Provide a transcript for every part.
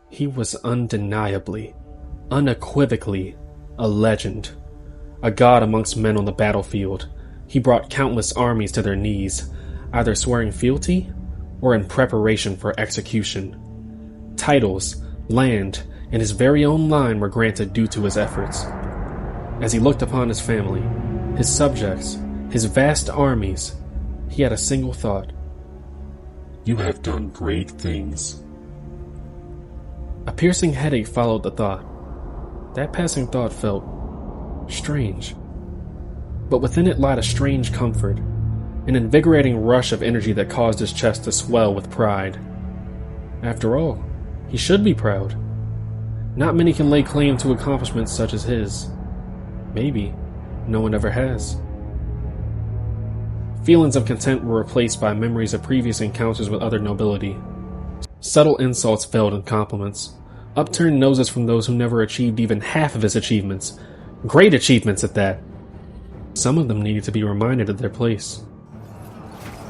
He was undeniably, unequivocally, a legend. A god amongst men on the battlefield. He brought countless armies to their knees, either swearing fealty or in preparation for execution. Titles, land, and his very own line were granted due to his efforts. As he looked upon his family, his subjects, his vast armies, he had a single thought. You have done great things. A piercing headache followed the thought. That passing thought felt strange. But within it lied a strange comfort, an invigorating rush of energy that caused his chest to swell with pride. After all, he should be proud. Not many can lay claim to accomplishments such as his. Maybe no one ever has. Feelings of content were replaced by memories of previous encounters with other nobility. Subtle insults veiled in compliments. Upturned noses from those who never achieved even half of his achievements. Great achievements at that. Some of them needed to be reminded of their place.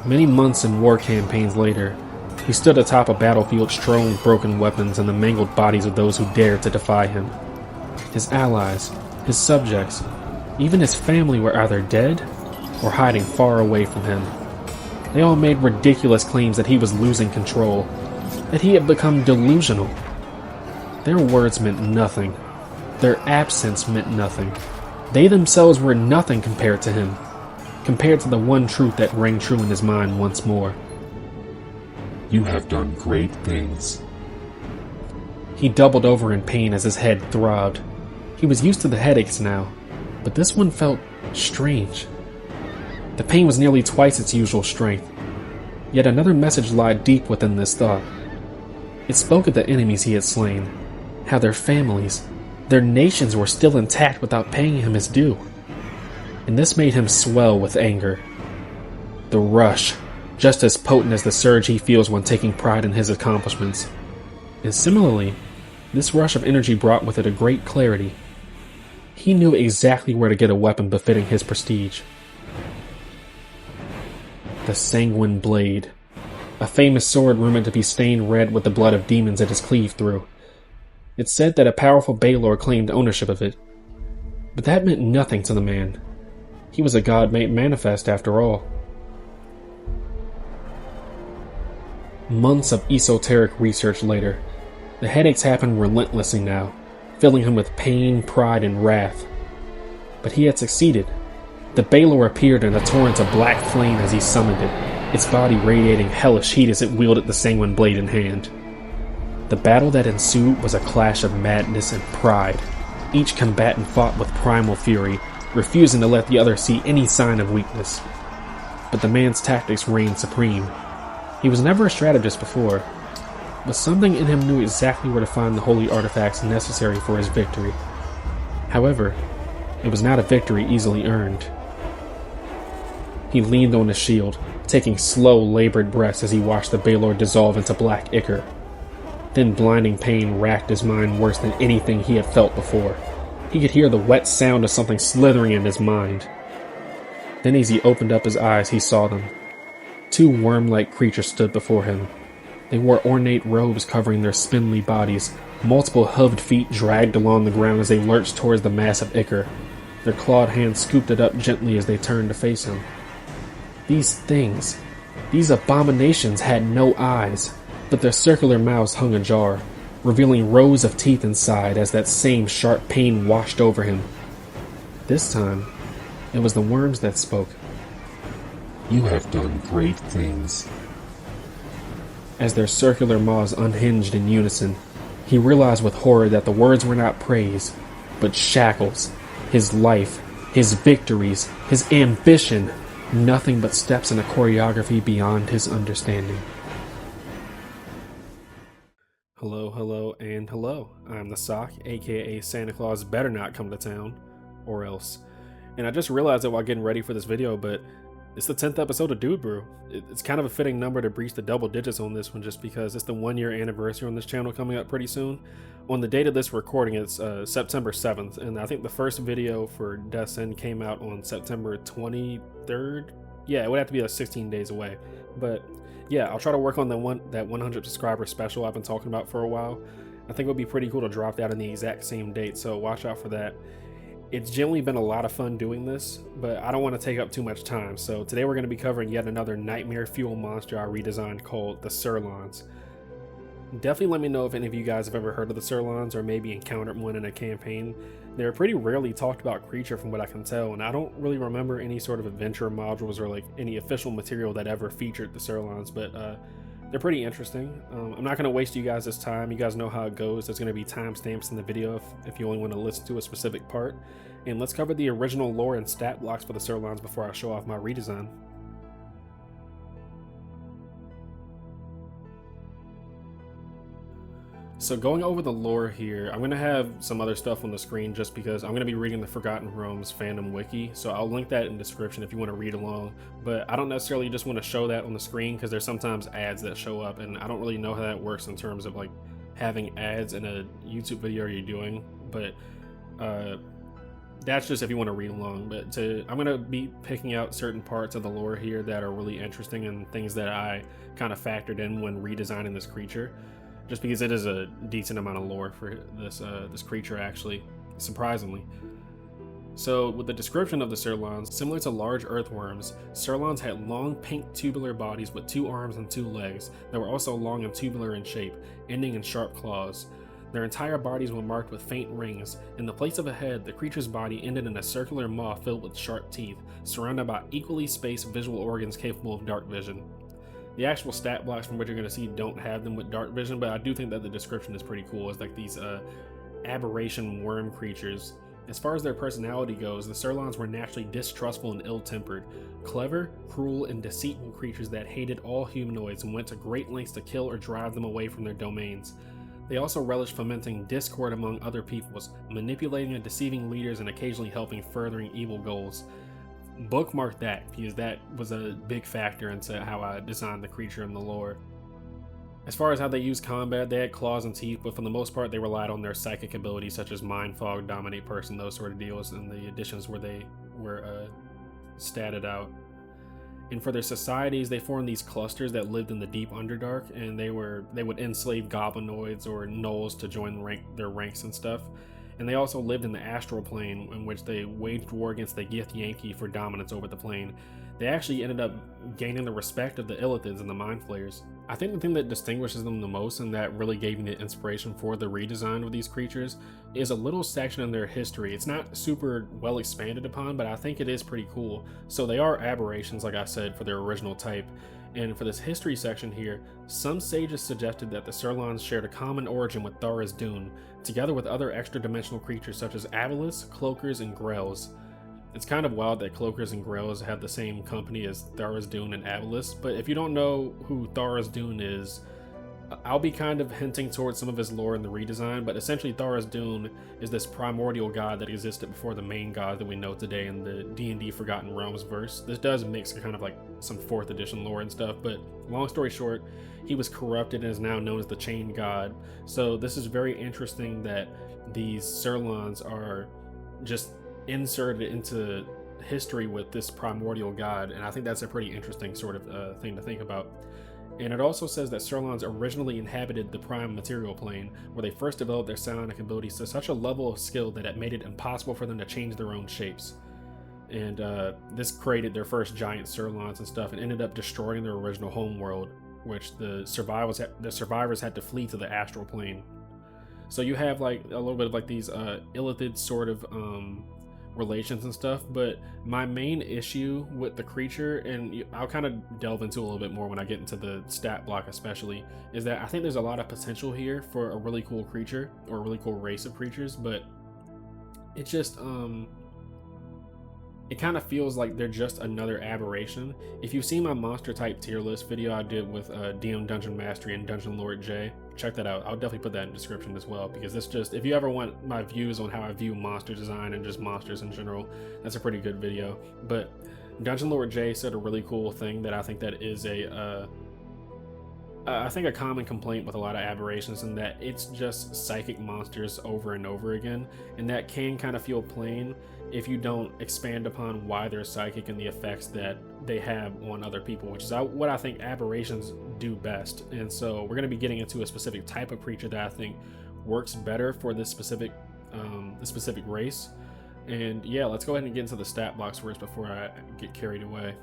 Many months and war campaigns later, he stood atop a battlefield strewn with broken weapons and the mangled bodies of those who dared to defy him. His allies, his subjects, even his family were either dead or hiding far away from him. They all made ridiculous claims that he was losing control, that he had become delusional. Their words meant nothing. Their absence meant nothing. They themselves were nothing compared to him, compared to the one truth that rang true in his mind once more. You have done great things. He doubled over in pain as his head throbbed. He was used to the headaches now, but this one felt strange. The pain was nearly twice its usual strength. Yet another message lied deep within this thought. It spoke of the enemies he had slain, how their families, their nations were still intact without paying him his due. And this made him swell with anger. The rush, just as potent as the surge he feels when taking pride in his accomplishments. And similarly, this rush of energy brought with it a great clarity. He knew exactly where to get a weapon befitting his prestige. The Sanguine Blade, a famous sword rumored to be stained red with the blood of demons it has cleaved through. It's said that a powerful Baelor claimed ownership of it. But that meant nothing to the man. He was a god made manifest after all. Months of esoteric research later, the headaches happened relentlessly now, filling him with pain, pride, and wrath. But he had succeeded. The Baelor appeared in a torrent of black flame as he summoned it, its body radiating hellish heat as it wielded the Sanguine Blade in hand. The battle that ensued was a clash of madness and pride. Each combatant fought with primal fury, refusing to let the other see any sign of weakness. But the man's tactics reigned supreme. He was never a strategist before, but something in him knew exactly where to find the holy artifacts necessary for his victory. However, it was not a victory easily earned. He leaned on his shield, taking slow, labored breaths as he watched the Baelor dissolve into black ichor. Then blinding pain racked his mind worse than anything he had felt before. He could hear the wet sound of something slithering in his mind. Then as he opened up his eyes, he saw them. Two worm-like creatures stood before him. They wore ornate robes covering their spindly bodies. Multiple hooved feet dragged along the ground as they lurched towards the mass of ichor. Their clawed hands scooped it up gently as they turned to face him. These things, these abominations had no eyes, but their circular mouths hung ajar, revealing rows of teeth inside as that same sharp pain washed over him. This time, it was the worms that spoke. You have done great things. As their circular maws unhinged in unison, he realized with horror that the words were not praise, but shackles. His life, his victories, his ambition, nothing but steps in a choreography beyond his understanding. Hello, hello, and hello. I'm the S.O.C.K, aka Santa Claus better not come to town, or else. And I just realized it while getting ready for this video, but it's the 10th episode of Dude Brew. It's kind of a fitting number to breach the double digits on this one just because it's the 1 year anniversary on this channel coming up pretty soon. On the date of this recording, it's September 7th, and I think the first video for Death's End came out on September 23rd. Yeah, it would have to be like 16 days away. But yeah, I'll try to work on that 100 subscriber special I've been talking about for a while. I think it would be pretty cool to drop that on the exact same date, so watch out for that. It's generally been a lot of fun doing this, but I don't want to take up too much time, so today we're going to be covering yet another nightmare fuel monster I redesigned called the Psurlons. Definitely let me know if any of you guys have ever heard of the Psurlons or maybe encountered one in a campaign. They're a pretty rarely talked about creature from what I can tell, and I don't really remember any sort of adventure modules or like any official material that ever featured the Psurlons, but they're pretty interesting. I'm not going to waste you guys' time. You guys know how it goes. There's going to be timestamps in the video if you only want to listen to a specific part. And let's cover the original lore and stat blocks for the Psurlons before I show off my redesign. So going over the lore here, I'm going to have some other stuff on the screen just because I'm going to be reading the Forgotten Realms fandom wiki, so I'll link that in the description if you want to read along, but I don't necessarily just want to show that on the screen because there's sometimes ads that show up, and I don't really know how that works in terms of like having ads in a YouTube video you're doing, but that's just if you want to read along. But I'm going to be picking out certain parts of the lore here that are really interesting and things that I kind of factored in when redesigning this creature. Just because it is a decent amount of lore for this creature, actually, surprisingly. So, with the description of the Psurlons, similar to large earthworms, Psurlons had long pink tubular bodies with 2 arms and 2 legs that were also long and tubular in shape, ending in sharp claws. Their entire bodies were marked with faint rings. In the place of a head, the creature's body ended in a circular maw filled with sharp teeth, surrounded by equally spaced visual organs capable of dark vision. The actual stat blocks from what you're going to see don't have them with dark vision, but I do think that the description is pretty cool. It's like these aberration worm creatures. As far as their personality goes, the Psurlons were naturally distrustful and ill-tempered, clever, cruel, and deceitful creatures that hated all humanoids and went to great lengths to kill or drive them away from their domains. They also relished fomenting discord among other peoples, manipulating and deceiving leaders, and occasionally helping furthering evil goals. Bookmark that, because that was a big factor into how I designed the creature in the lore. As far as how they use combat, they had claws and teeth, but for the most part they relied on their psychic abilities such as Mind Fog, Dominate Person, those sort of deals, and the additions where they were statted out. And for their societies, they formed these clusters that lived in the deep Underdark, and they would enslave goblinoids or gnolls to join their ranks and stuff. And they also lived in the astral plane, in which they waged war against the Githyanki for dominance over the plane. They actually ended up gaining the respect of the Illithids and the Mind Flayers. I think the thing that distinguishes them the most, and that really gave me the inspiration for the redesign of these creatures, is a little section in their history. It's not super well expanded upon, but I think it is pretty cool. So they are aberrations, like I said, for their original type. And for this history section here, some sages suggested that the Psurlons shared a common origin with Thara's Dune, together with other extra-dimensional creatures such as Avalus, Cloakers, and Grells. It's kind of wild that Cloakers and Grells have the same company as Thara's Dune and Avalus, but if you don't know who Thara's Dune is, I'll be kind of hinting towards some of his lore in the redesign, but essentially Thara's Dune is this primordial god that existed before the main god that we know today in the D&D Forgotten Realms verse. This does mix kind of like some 4th edition lore and stuff, but long story short, he was corrupted and is now known as the Chained God. So this is very interesting that these Psurlons are just inserted into history with this primordial god, and I think that's a pretty interesting sort of thing to think about. And it also says that Psurlons originally inhabited the prime material plane, where they first developed their psionic abilities to such a level of skill that it made it impossible for them to change their own shapes. And this created their first giant Psurlons and stuff, and ended up destroying their original homeworld, which the survivors had to flee to the astral plane. So you have like a little bit of like these illithid sort of relations and stuff, but my main issue with the creature, and I'll kind of delve into a little bit more when I get into the stat block especially, is that I think there's a lot of potential here for a really cool creature or a really cool race of creatures, but it just it kind of feels like they're just another aberration. If you've seen my monster type tier list video I did with DM Dungeon Mastery and Dungeon Lord J, check that out. I'll definitely put that in the description as well, because it's just, if you ever want my views on how I view monster design and just monsters in general, that's a pretty good video. But Dungeon Lord J said a really cool thing that I think that is I think a common complaint with a lot of aberrations, in that it's just psychic monsters over and over again, and that can kind of feel plain if you don't expand upon why they're psychic and the effects that they have on other people, which is what I think aberrations do best. And so we're going to be getting into a specific type of creature that I think works better for this specific race. And yeah, let's go ahead and get into the stat blocks first before I get carried away.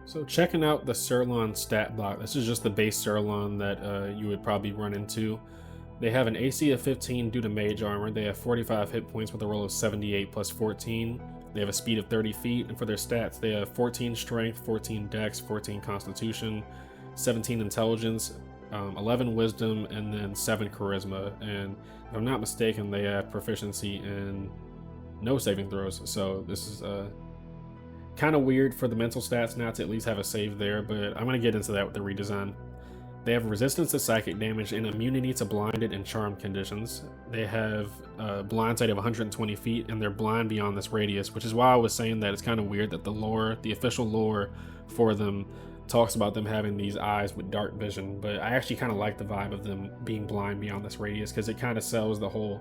So checking out the Psurlon stat block, this is just the base Psurlon that you would probably run into. They have an AC of 15 due to mage armor. They have 45 hit points with a roll of 78 plus 14. They have a speed of 30 feet, and for their stats, they have 14 strength, 14 dex, 14 constitution, 17 intelligence, 11 wisdom, and then 7 charisma. And if I'm not mistaken, they have proficiency in no saving throws. So this is kind of weird for the mental stats not to at least have a save there, but I'm going to get into that with the redesign. They have resistance to psychic damage and immunity to blinded and charmed conditions. They have a blind sight of 120 feet, and they're blind beyond this radius, which is why I was saying that it's kind of weird that the official lore for them talks about them having these eyes with dark vision, but I actually kind of like the vibe of them being blind beyond this radius because it kind of sells the whole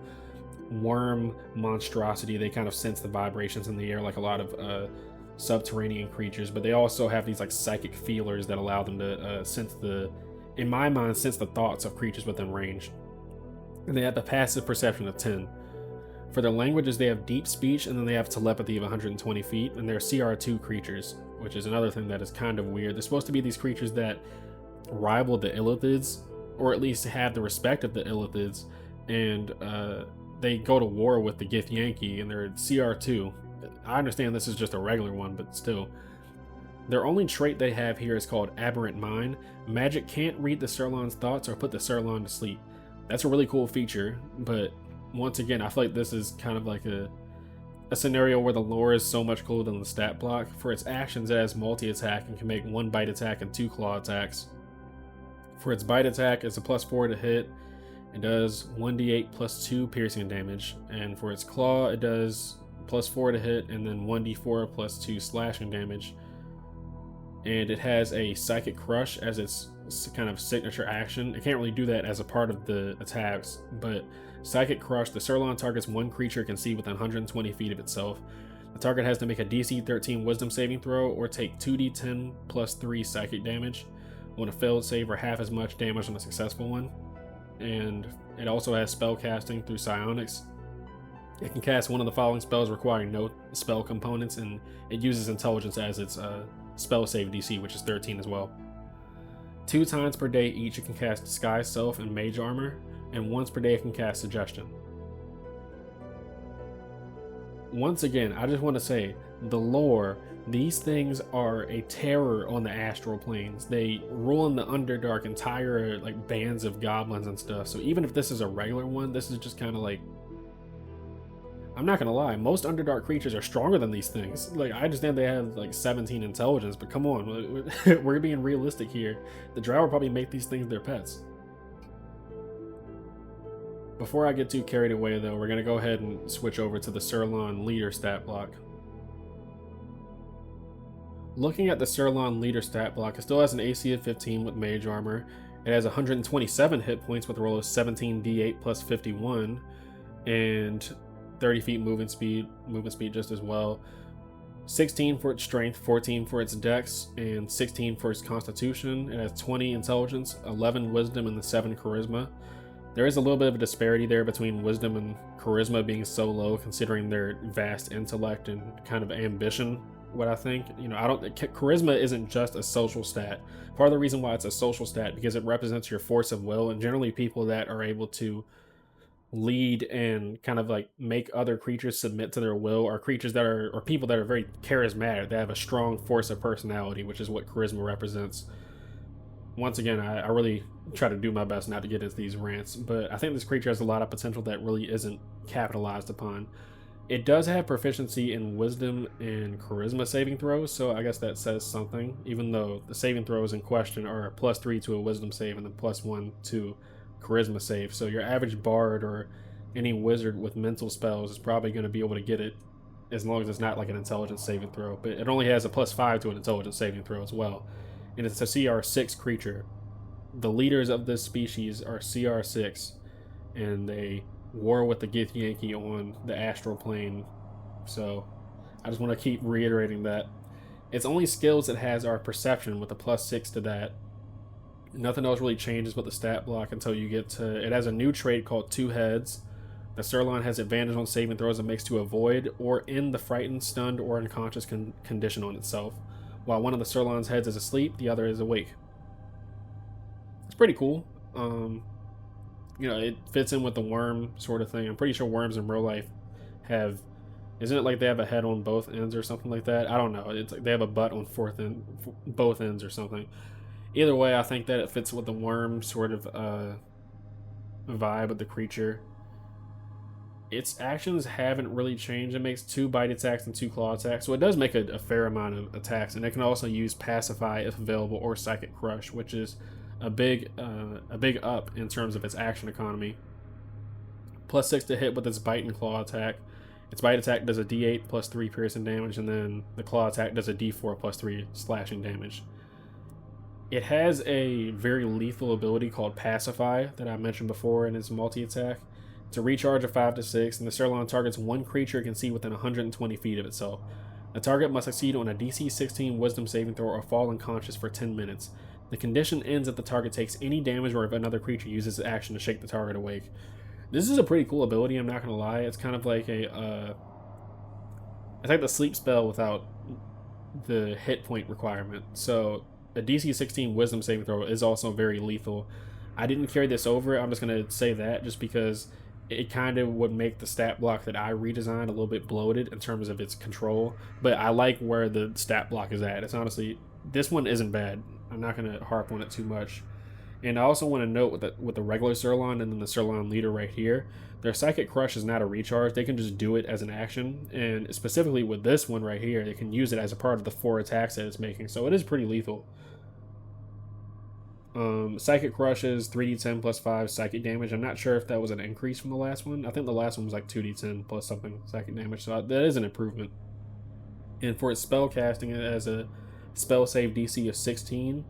worm monstrosity. They kind of sense the vibrations in the air like a lot of subterranean creatures, but they also have these like psychic feelers that allow them to sense in my mind, sense the thoughts of creatures within range. And they have a passive perception of 10. For their languages, they have deep speech, and then they have telepathy of 120 feet, and they're CR2 creatures, which is another thing that is kind of weird. They're supposed to be these creatures that rival the Illithids, or at least have the respect of the Illithids, and they go to war with the Githyanki, and they're CR2. I understand this is just a regular one, but still. Their only trait they have here is called Aberrant Mind. Magic can't read the Psurlon's thoughts or put the Psurlon to sleep. That's a really cool feature, but once again, I feel like this is kind of like a scenario where the lore is so much cooler than the stat block. For its actions, it has multi-attack and can make 1 bite attack and 2 claw attacks. For its bite attack, it's a +4 to hit. It does 1d8 plus 2 piercing damage, and for its claw, it does +4 to hit and then 1d4 plus 2 slashing damage. And it has a Psychic Crush as its kind of signature action. It can't really do that as a part of the attacks, but Psychic Crush, the Psurlon targets one creature it can see within 120 feet of itself. The target has to make a DC 13 Wisdom saving throw or take 2d10 plus 3 psychic damage on a failed save, or half as much damage on a successful one. And it also has spell casting through psionics. It can cast one of the following spells requiring no spell components, and it uses intelligence as its spell save DC, which is 13 as well. 2 times per day each it can cast Disguise Self and Mage Armor, and once per day it can cast Suggestion. Once again, I just want to say, the lore, these things are a terror on the astral planes. They rule in the Underdark entire like bands of goblins and stuff, so even if this is a regular one, this is just kind of like, I'm not gonna lie, most Underdark creatures are stronger than these things. Like, I understand they have like 17 intelligence, but come on, we're being realistic here. The Drow will probably make these things their pets. Before I get too carried away though, we're gonna go ahead and switch over to the Psurlon leader stat block. Looking at the Psurlon leader stat block, it still has an AC of 15 with mage armor. It has 127 hit points with a roll of 17d8 plus 51, and 30 feet movement speed just as well. 16 for its strength, 14 for its dex, and 16 for its constitution. It has 20 intelligence, 11 wisdom, and 7 charisma. There is a little bit of a disparity there between wisdom and charisma being so low, considering their vast intellect and kind of ambition. What I think, charisma isn't just a social stat. Part of the reason why it's a social stat because it represents your force of will, and generally people that are able to lead and kind of like make other creatures submit to their will are creatures that are, or people that are very charismatic. They have a strong force of personality, which is what charisma represents. Once again, I really try to do my best not to get into these rants, but I think this creature has a lot of potential that really isn't capitalized upon. It does have proficiency in wisdom and charisma saving throws, so I guess that says something, even though the saving throws in question are +3 to a wisdom save and then +1 to charisma save. So your average bard or any wizard with mental spells is probably going to be able to get it as long as it's not like an intelligence saving throw, but it only has a +5 to an intelligence saving throw as well. And it's a CR6 creature. The leaders of this species are CR6, and they war with the Githyanki on the astral plane. So I just want to keep reiterating that. Its only skills it has are perception with a +6 to that, Nothing else really changes with the stat block until you get to... It has a new trait called Two Heads. The Psurlon has advantage on saving throws and makes to avoid or end the frightened, stunned, or unconscious condition on itself. While one of the Psurlon's heads is asleep, the other is awake. It's pretty cool. It fits in with the worm sort of thing. I'm pretty sure worms in real life have... Isn't it like they have a head on both ends or something like that? I don't know. It's like they have a butt on both ends or something. Either way, I think that it fits with the worm sort of vibe of the creature. Its actions haven't really changed. It makes 2 bite attacks and 2 claw attacks, so it does make a fair amount of attacks. And it can also use Pacify if available, or Psychic Crush, which is a big up in terms of its action economy. +6 to hit with its bite and claw attack. Its bite attack does a d8 plus 3 piercing damage, and then the claw attack does a d4 plus 3 slashing damage. It has a very lethal ability called Pacify that I mentioned before in its multi-attack. It's a recharge of 5 to 6, and the Psurlon targets one creature it can see within 120 feet of itself. The target must succeed on a DC 16 Wisdom saving throw or fall unconscious for 10 minutes. The condition ends if the target takes any damage or if another creature uses its action to shake the target awake. This is a pretty cool ability, I'm not going to lie. It's kind of like it's like the sleep spell without the hit point requirement. So a DC 16 Wisdom saving throw is also very lethal. I didn't carry this over. I'm just going to say that just because it kind of would make the stat block that I redesigned a little bit bloated in terms of its control. But I like where the stat block is at. It's honestly, this one isn't bad. I'm not going to harp on it too much. And I also want to note with the regular Psurlon and then the Psurlon leader right here, their Psychic Crush is not a recharge. They can just do it as an action. And specifically with this one right here, they can use it as a part of the 4 attacks that it's making. So it is pretty lethal. Psychic Crush is 3d10 plus 5 psychic damage. I'm not sure if that was an increase from the last one. I think the last one was like 2d10 plus something psychic damage. So that is an improvement. And for its spell casting, it has a spell save DC of 16.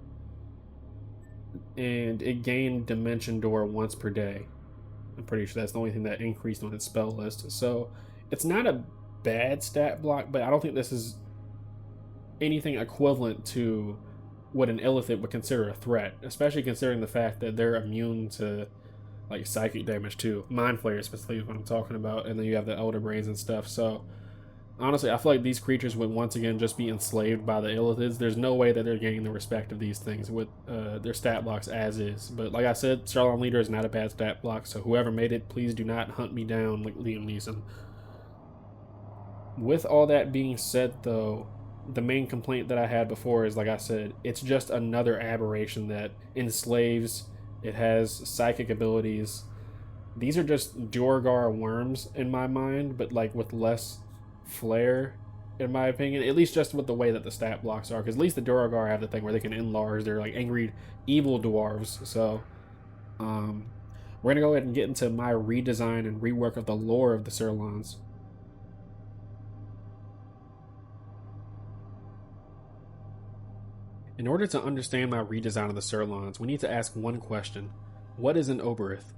And it gained Dimension Door once per day. I'm pretty sure that's the only thing that increased on its spell list. So it's not a bad stat block, but I don't think this is anything equivalent to what an Illithid would consider a threat, especially considering the fact that they're immune to like psychic damage too. Mind Flayer specifically is what I'm talking about, and then you have the Elder Brains and stuff. So honestly, I feel like these creatures would once again just be enslaved by the Illithids. There's no way that they're gaining the respect of these things with their stat blocks as is. But like I said, Psurlon Leader is not a bad stat block, so whoever made it, please do not hunt me down like Liam Neeson. With all that being said, though, the main complaint that I had before is, like I said, it's just another aberration that enslaves. It has psychic abilities. These are just Duergar worms in my mind, but like with less flair, in my opinion, at least just with the way that the stat blocks are, because at least the Duergar have the thing where they can enlarge. They're like angry evil dwarves. So we're gonna go ahead and get into my redesign and rework of the lore of the Psurlons. In order to understand my redesign of the Psurlons, we need to ask one question: what is an Obyrith?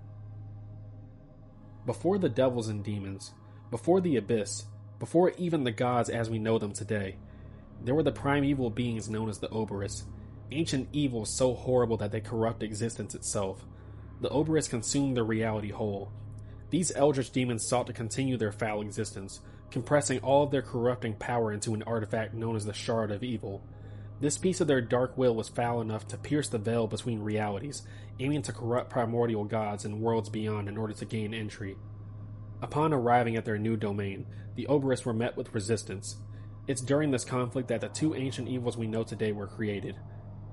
Before the devils and demons, before the abyss, before even the gods as we know them today, there were the primeval beings known as the Obyriths, ancient evils so horrible that they corrupt existence itself. The Obyriths consumed their reality whole. These eldritch demons sought to continue their foul existence, compressing all of their corrupting power into an artifact known as the Shard of Evil. This piece of their dark will was foul enough to pierce the veil between realities, aiming to corrupt primordial gods and worlds beyond in order to gain entry. Upon arriving at their new domain, the Obyriths were met with resistance. It's during this conflict that the 2 ancient evils we know today were created.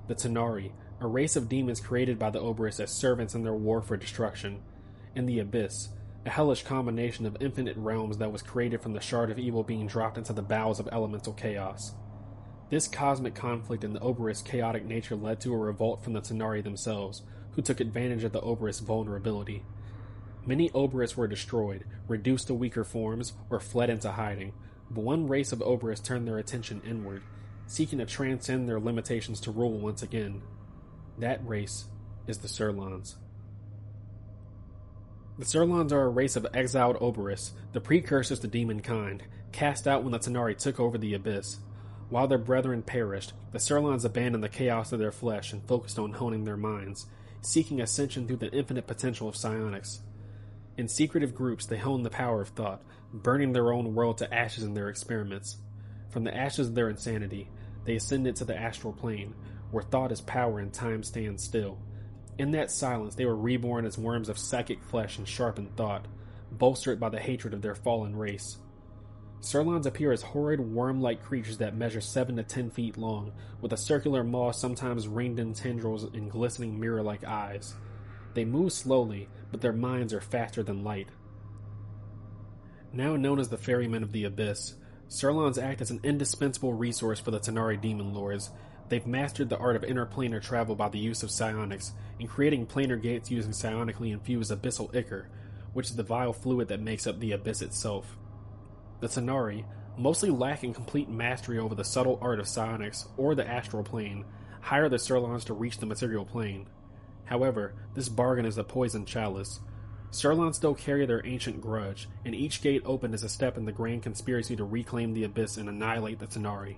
The Tanari, a race of demons created by the Obyriths as servants in their war for destruction, and the Abyss, a hellish combination of infinite realms that was created from the Shard of Evil being dropped into the bowels of elemental chaos. This cosmic conflict in the Obyrith's chaotic nature led to a revolt from the Tanari themselves, who took advantage of the Obyrith's vulnerability. Many Obyriths were destroyed, reduced to weaker forms, or fled into hiding, but one race of Obyriths turned their attention inward, seeking to transcend their limitations to rule once again. That race is the Psurlons. The Psurlons are a race of exiled Obyriths, the precursors to demonkind, cast out when the Tanari took over the Abyss. While their brethren perished, the Psurlons abandoned the chaos of their flesh and focused on honing their minds, seeking ascension through the infinite potential of psionics. In secretive groups, they honed the power of thought, burning their own world to ashes in their experiments. From the ashes of their insanity, they ascended to the astral plane, where thought is power and time stands still. In that silence, they were reborn as worms of psychic flesh and sharpened thought, bolstered by the hatred of their fallen race. Psurlons appear as horrid worm-like creatures that measure 7 to 10 feet long, with a circular maw sometimes ringed in tendrils and glistening mirror-like eyes. They move slowly, but their minds are faster than light. Now known as the Ferrymen of the Abyss, Psurlons act as an indispensable resource for the Tanar'ri Demon Lords. They've mastered the art of interplanar travel by the use of psionics, and creating planar gates using psionically infused abyssal ichor, which is the vile fluid that makes up the abyss itself. The Tanar'ri, mostly lacking complete mastery over the subtle art of psionics or the astral plane, hire the Psurlons to reach the material plane. However, this bargain is a poisoned chalice. Psurlons still carry their ancient grudge, and each gate opened is a step in the grand conspiracy to reclaim the abyss and annihilate the Tanar'ri.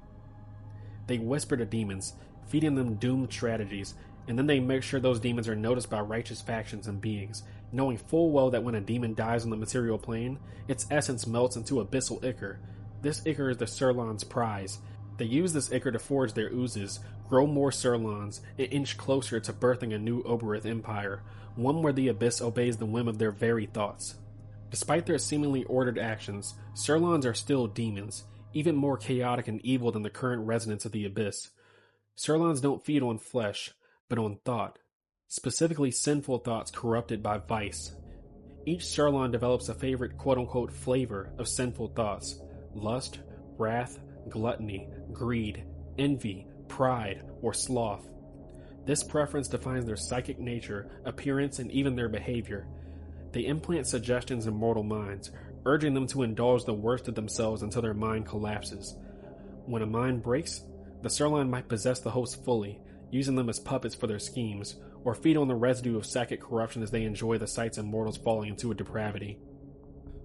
They whisper to demons, feeding them doomed strategies, and then they make sure those demons are noticed by righteous factions and beings, knowing full well that when a demon dies on the material plane, its essence melts into abyssal ichor. This ichor is the Psurlons' prize. They use this ichor to forge their oozes, grow more Psurlons, and inch closer to birthing a new Obyrith empire, one where the abyss obeys the whim of their very thoughts. Despite their seemingly ordered actions, Psurlons are still demons, even more chaotic and evil than the current residents of the abyss. Psurlons don't feed on flesh, but on thought, specifically sinful thoughts corrupted by vice. Each Psurlon develops a favorite quote-unquote flavor of sinful thoughts: lust, wrath, gluttony, greed, envy, pride, or sloth. This preference defines their psychic nature, appearance, and even their behavior. They implant suggestions in mortal minds, urging them to indulge the worst of themselves until their mind collapses. When a mind breaks, the Psurlon might possess the host fully, using them as puppets for their schemes, or feed on the residue of psychic corruption as they enjoy the sights of mortals falling into a depravity.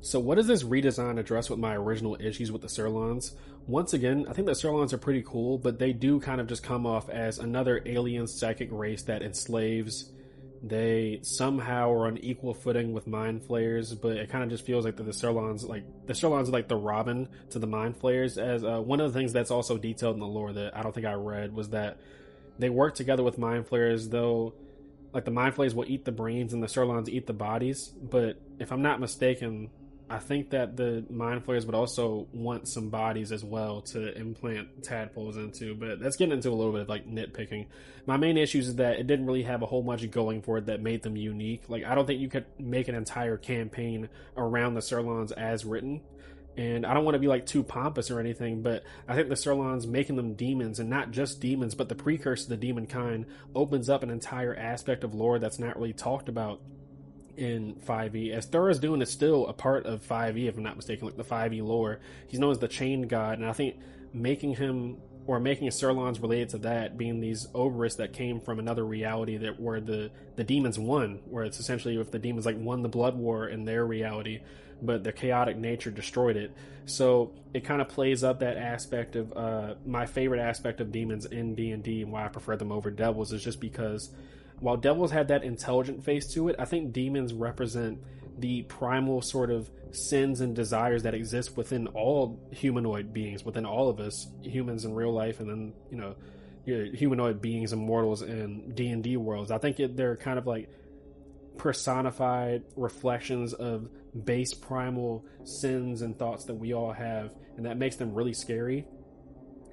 So what does this redesign address with my original issues with the Psurlons? Once again, I think the Psurlons are pretty cool, but they do kind of just come off as another alien psychic race that enslaves. They somehow are on equal footing with Mind Flayers, but it kind of just feels like the Psurlons are like the Robin to the Mind Flayers. As one of the things that's also detailed in the lore that I don't think I read was that they work together with Mind Flayers, though like the Mind Flayers will eat the brains and the Psurlons eat the bodies. But if I'm not mistaken, I think that the Mind Flayers would also want some bodies as well to implant tadpoles into, but that's getting into a little bit of like nitpicking. My main issues is that it didn't really have a whole bunch going for it that made them unique. Like, I don't think you could make an entire campaign around the Psurlons as written. And I don't want to be like too pompous or anything, but I think the Psurlons making them demons, and not just demons, but the precursor to the demon kind, opens up an entire aspect of lore that's not really talked about in 5e. As Thur is doing is still a part of 5e, if I'm not mistaken, like the 5e lore. He's known as the Chained God, and I think making him, or making Psurlons related to that, being these Obyriths that came from another reality that where the demons won, where it's essentially if the demons like won the blood war in their reality, but their chaotic nature destroyed it. So it kind of plays up that aspect of my favorite aspect of demons in D&D, and why I prefer them over devils is just because while devils have that intelligent face to it, I think demons represent the primal sort of sins and desires that exist within all humanoid beings, within all of us, humans in real life, and then, you know, humanoid beings and mortals in D&D worlds. I think they're kind of like personified reflections of base primal sins and thoughts that we all have, and that makes them really scary,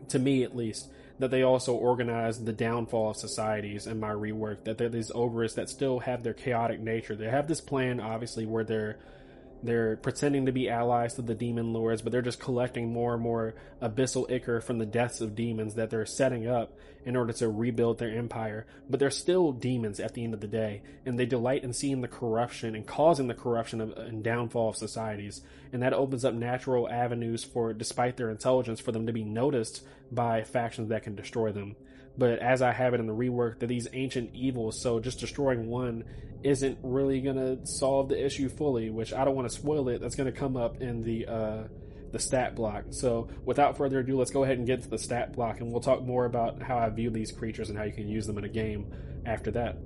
to me at least. That they also organize the downfall of societies in my rework, that they're these Obyriths that still have their chaotic nature. They have this plan, obviously, where they're pretending to be allies to the demon lords, but they're just collecting more and more abyssal ichor from the deaths of demons that they're setting up in order to rebuild their empire. But they're still demons at the end of the day, and they delight in seeing the corruption and causing the corruption and downfall of societies. And that opens up natural avenues for, despite their intelligence, for them to be noticed by factions that can destroy them. But as I have it in the rework, they're these ancient evils, so just destroying one isn't really going to solve the issue fully, which I don't want to spoil it. That's going to come up in the the stat block. So without further ado, let's go ahead and get to the stat block, and we'll talk more about how I view these creatures and how you can use them in a game after that.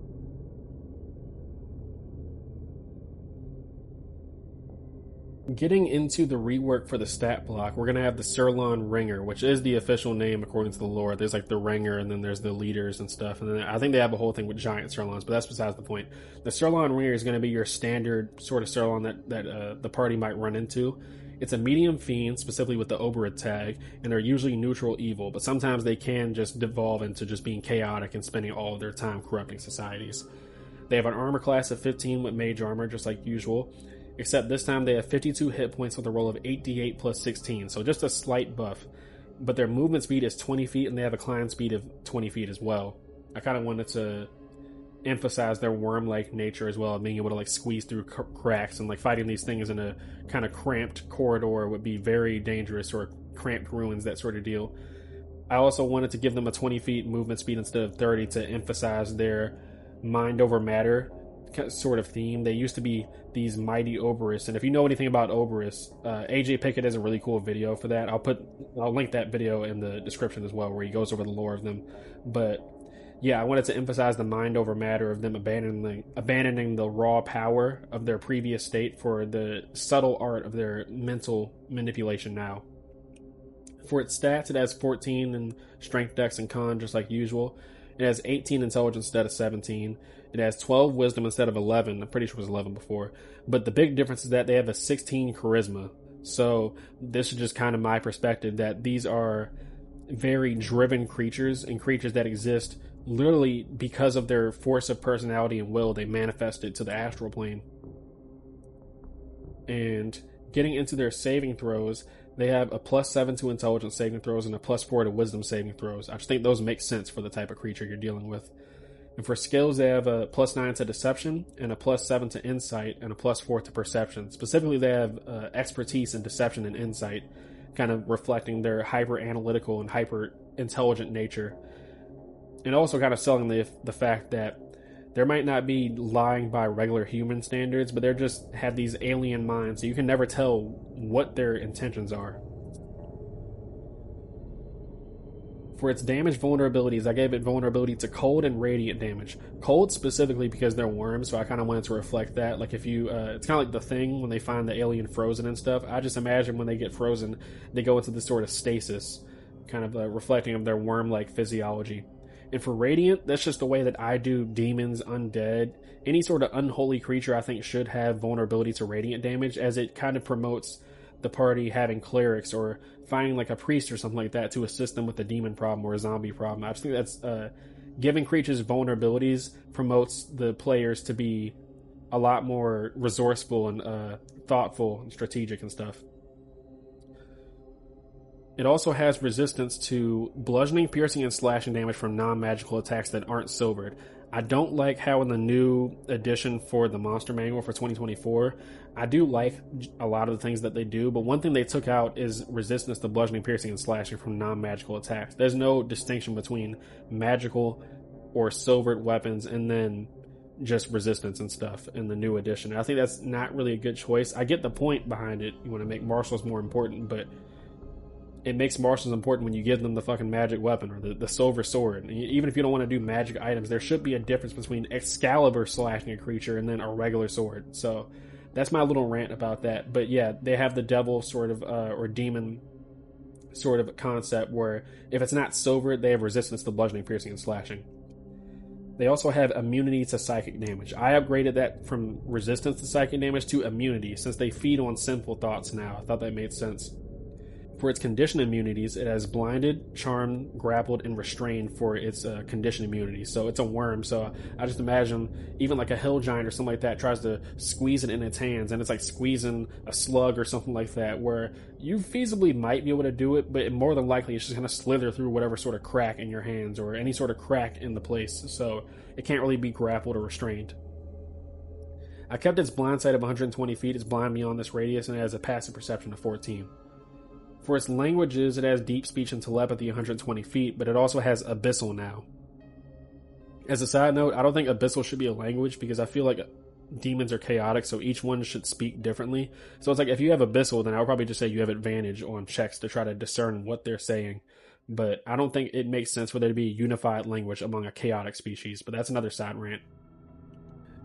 Getting into the rework for the stat block, we're going to have the Psurlon Ringer, which is the official name according to the lore. There's like the Ringer, and then there's the leaders and stuff. And then I think they have a whole thing with giant Psurlons, but that's besides the point. The Psurlon Ringer is going to be your standard sort of Psurlon that the party might run into. It's a medium fiend, specifically with the Obyrith tag, and they're usually neutral evil, but sometimes they can just devolve into just being chaotic and spending all of their time corrupting societies. They have an armor class of 15 with mage armor, just like usual. Except this time they have 52 hit points with a roll of 8d8 plus 16, so just a slight buff. But their movement speed is 20 feet, and they have a climb speed of 20 feet as well. I kind of wanted to emphasize their worm-like nature as well, being able to like squeeze through cracks, and like fighting these things in a kind of cramped corridor would be very dangerous, or cramped ruins, that sort of deal. I also wanted to give them a 20 feet movement speed instead of 30 to emphasize their mind over matter sort of theme. They used to be these mighty Obyriths, and if you know anything about Obyriths, AJ Pickett has a really cool video for that. I'll link that video in the description as well, where he goes over the lore of them. But yeah, I wanted to emphasize the mind over matter of them abandoning the raw power of their previous state for the subtle art of their mental manipulation now. For its stats, it has 14 in strength, dex, and con, just like usual. It has 18 intelligence instead of 17. It has 12 wisdom instead of 11. I'm pretty sure it was 11 before. But the big difference is that they have a 16 charisma. So this is just kind of my perspective, that these are very driven creatures, and creatures that exist literally because of their force of personality and will. They manifest it to the astral plane. And getting into their saving throws, they have a +7 to intelligence saving throws and a +4 to wisdom saving throws. I just think those make sense for the type of creature you're dealing with. And for skills, they have a +9 to deception and a +7 to insight and a +4 to perception. Specifically, they have expertise in deception and insight, kind of reflecting their hyper analytical and hyper intelligent nature. And also kind of selling the fact that there might not be lying by regular human standards, but they're just have these alien minds, so you can never tell what their intentions are. For its damage vulnerabilities, I gave it vulnerability to cold and radiant damage. Cold specifically because they're worms, so I kind of wanted to reflect that. Like if you, it's kind of like the Thing when they find the alien frozen and stuff. I just imagine when they get frozen, they go into this sort of stasis, kind of reflecting of their worm-like physiology. And for Radiant, that's just the way that I do demons, undead. Any sort of unholy creature I think should have vulnerability to Radiant damage, as it kind of promotes the party having clerics or finding like a priest or something like that to assist them with a demon problem or a zombie problem. I just think that's giving creatures vulnerabilities promotes the players to be a lot more resourceful and thoughtful and strategic and stuff. It also has resistance to bludgeoning, piercing, and slashing damage from non-magical attacks that aren't silvered. I don't like how in the new edition for the Monster Manual for 2024, I do like a lot of the things that they do, but one thing they took out is resistance to bludgeoning, piercing, and slashing from non-magical attacks. There's no distinction between magical or silvered weapons and then just resistance and stuff in the new edition. I think that's not really a good choice. I get the point behind it. You want to make martials more important, but it makes martials important when you give them the fucking magic weapon or the silver sword. Even if you don't want to do magic items, there should be a difference between Excalibur slashing a creature and then a regular sword. So that's my little rant about that. But yeah, they have the devil sort of, or demon sort of concept where if it's not silver, they have resistance to bludgeoning, piercing, and slashing. They also have immunity to psychic damage. I upgraded that from resistance to psychic damage to immunity since they feed on sinful thoughts now. I thought that made sense. For its condition immunities, it has blinded, charmed, grappled, and restrained for its condition immunity. So it's a worm. So I just imagine even like a hill giant or something like that tries to squeeze it in its hands, and it's like squeezing a slug or something like that, where you feasibly might be able to do it, but more than likely it's just going to slither through whatever sort of crack in your hands or any sort of crack in the place. So it can't really be grappled or restrained. I kept its blind sight of 120 feet. It's blind beyond this radius, and it has a passive perception of 14. For its languages, it has deep speech and telepathy 120 feet, but it also has abyssal now. As a side note, I don't think abyssal should be a language because I feel like demons are chaotic, so each one should speak differently. So it's like if you have Abyssal, then I would probably just say you have advantage on checks to try to discern what they're saying. But I don't think it makes sense for there to be a unified language among a chaotic species, but that's another side rant.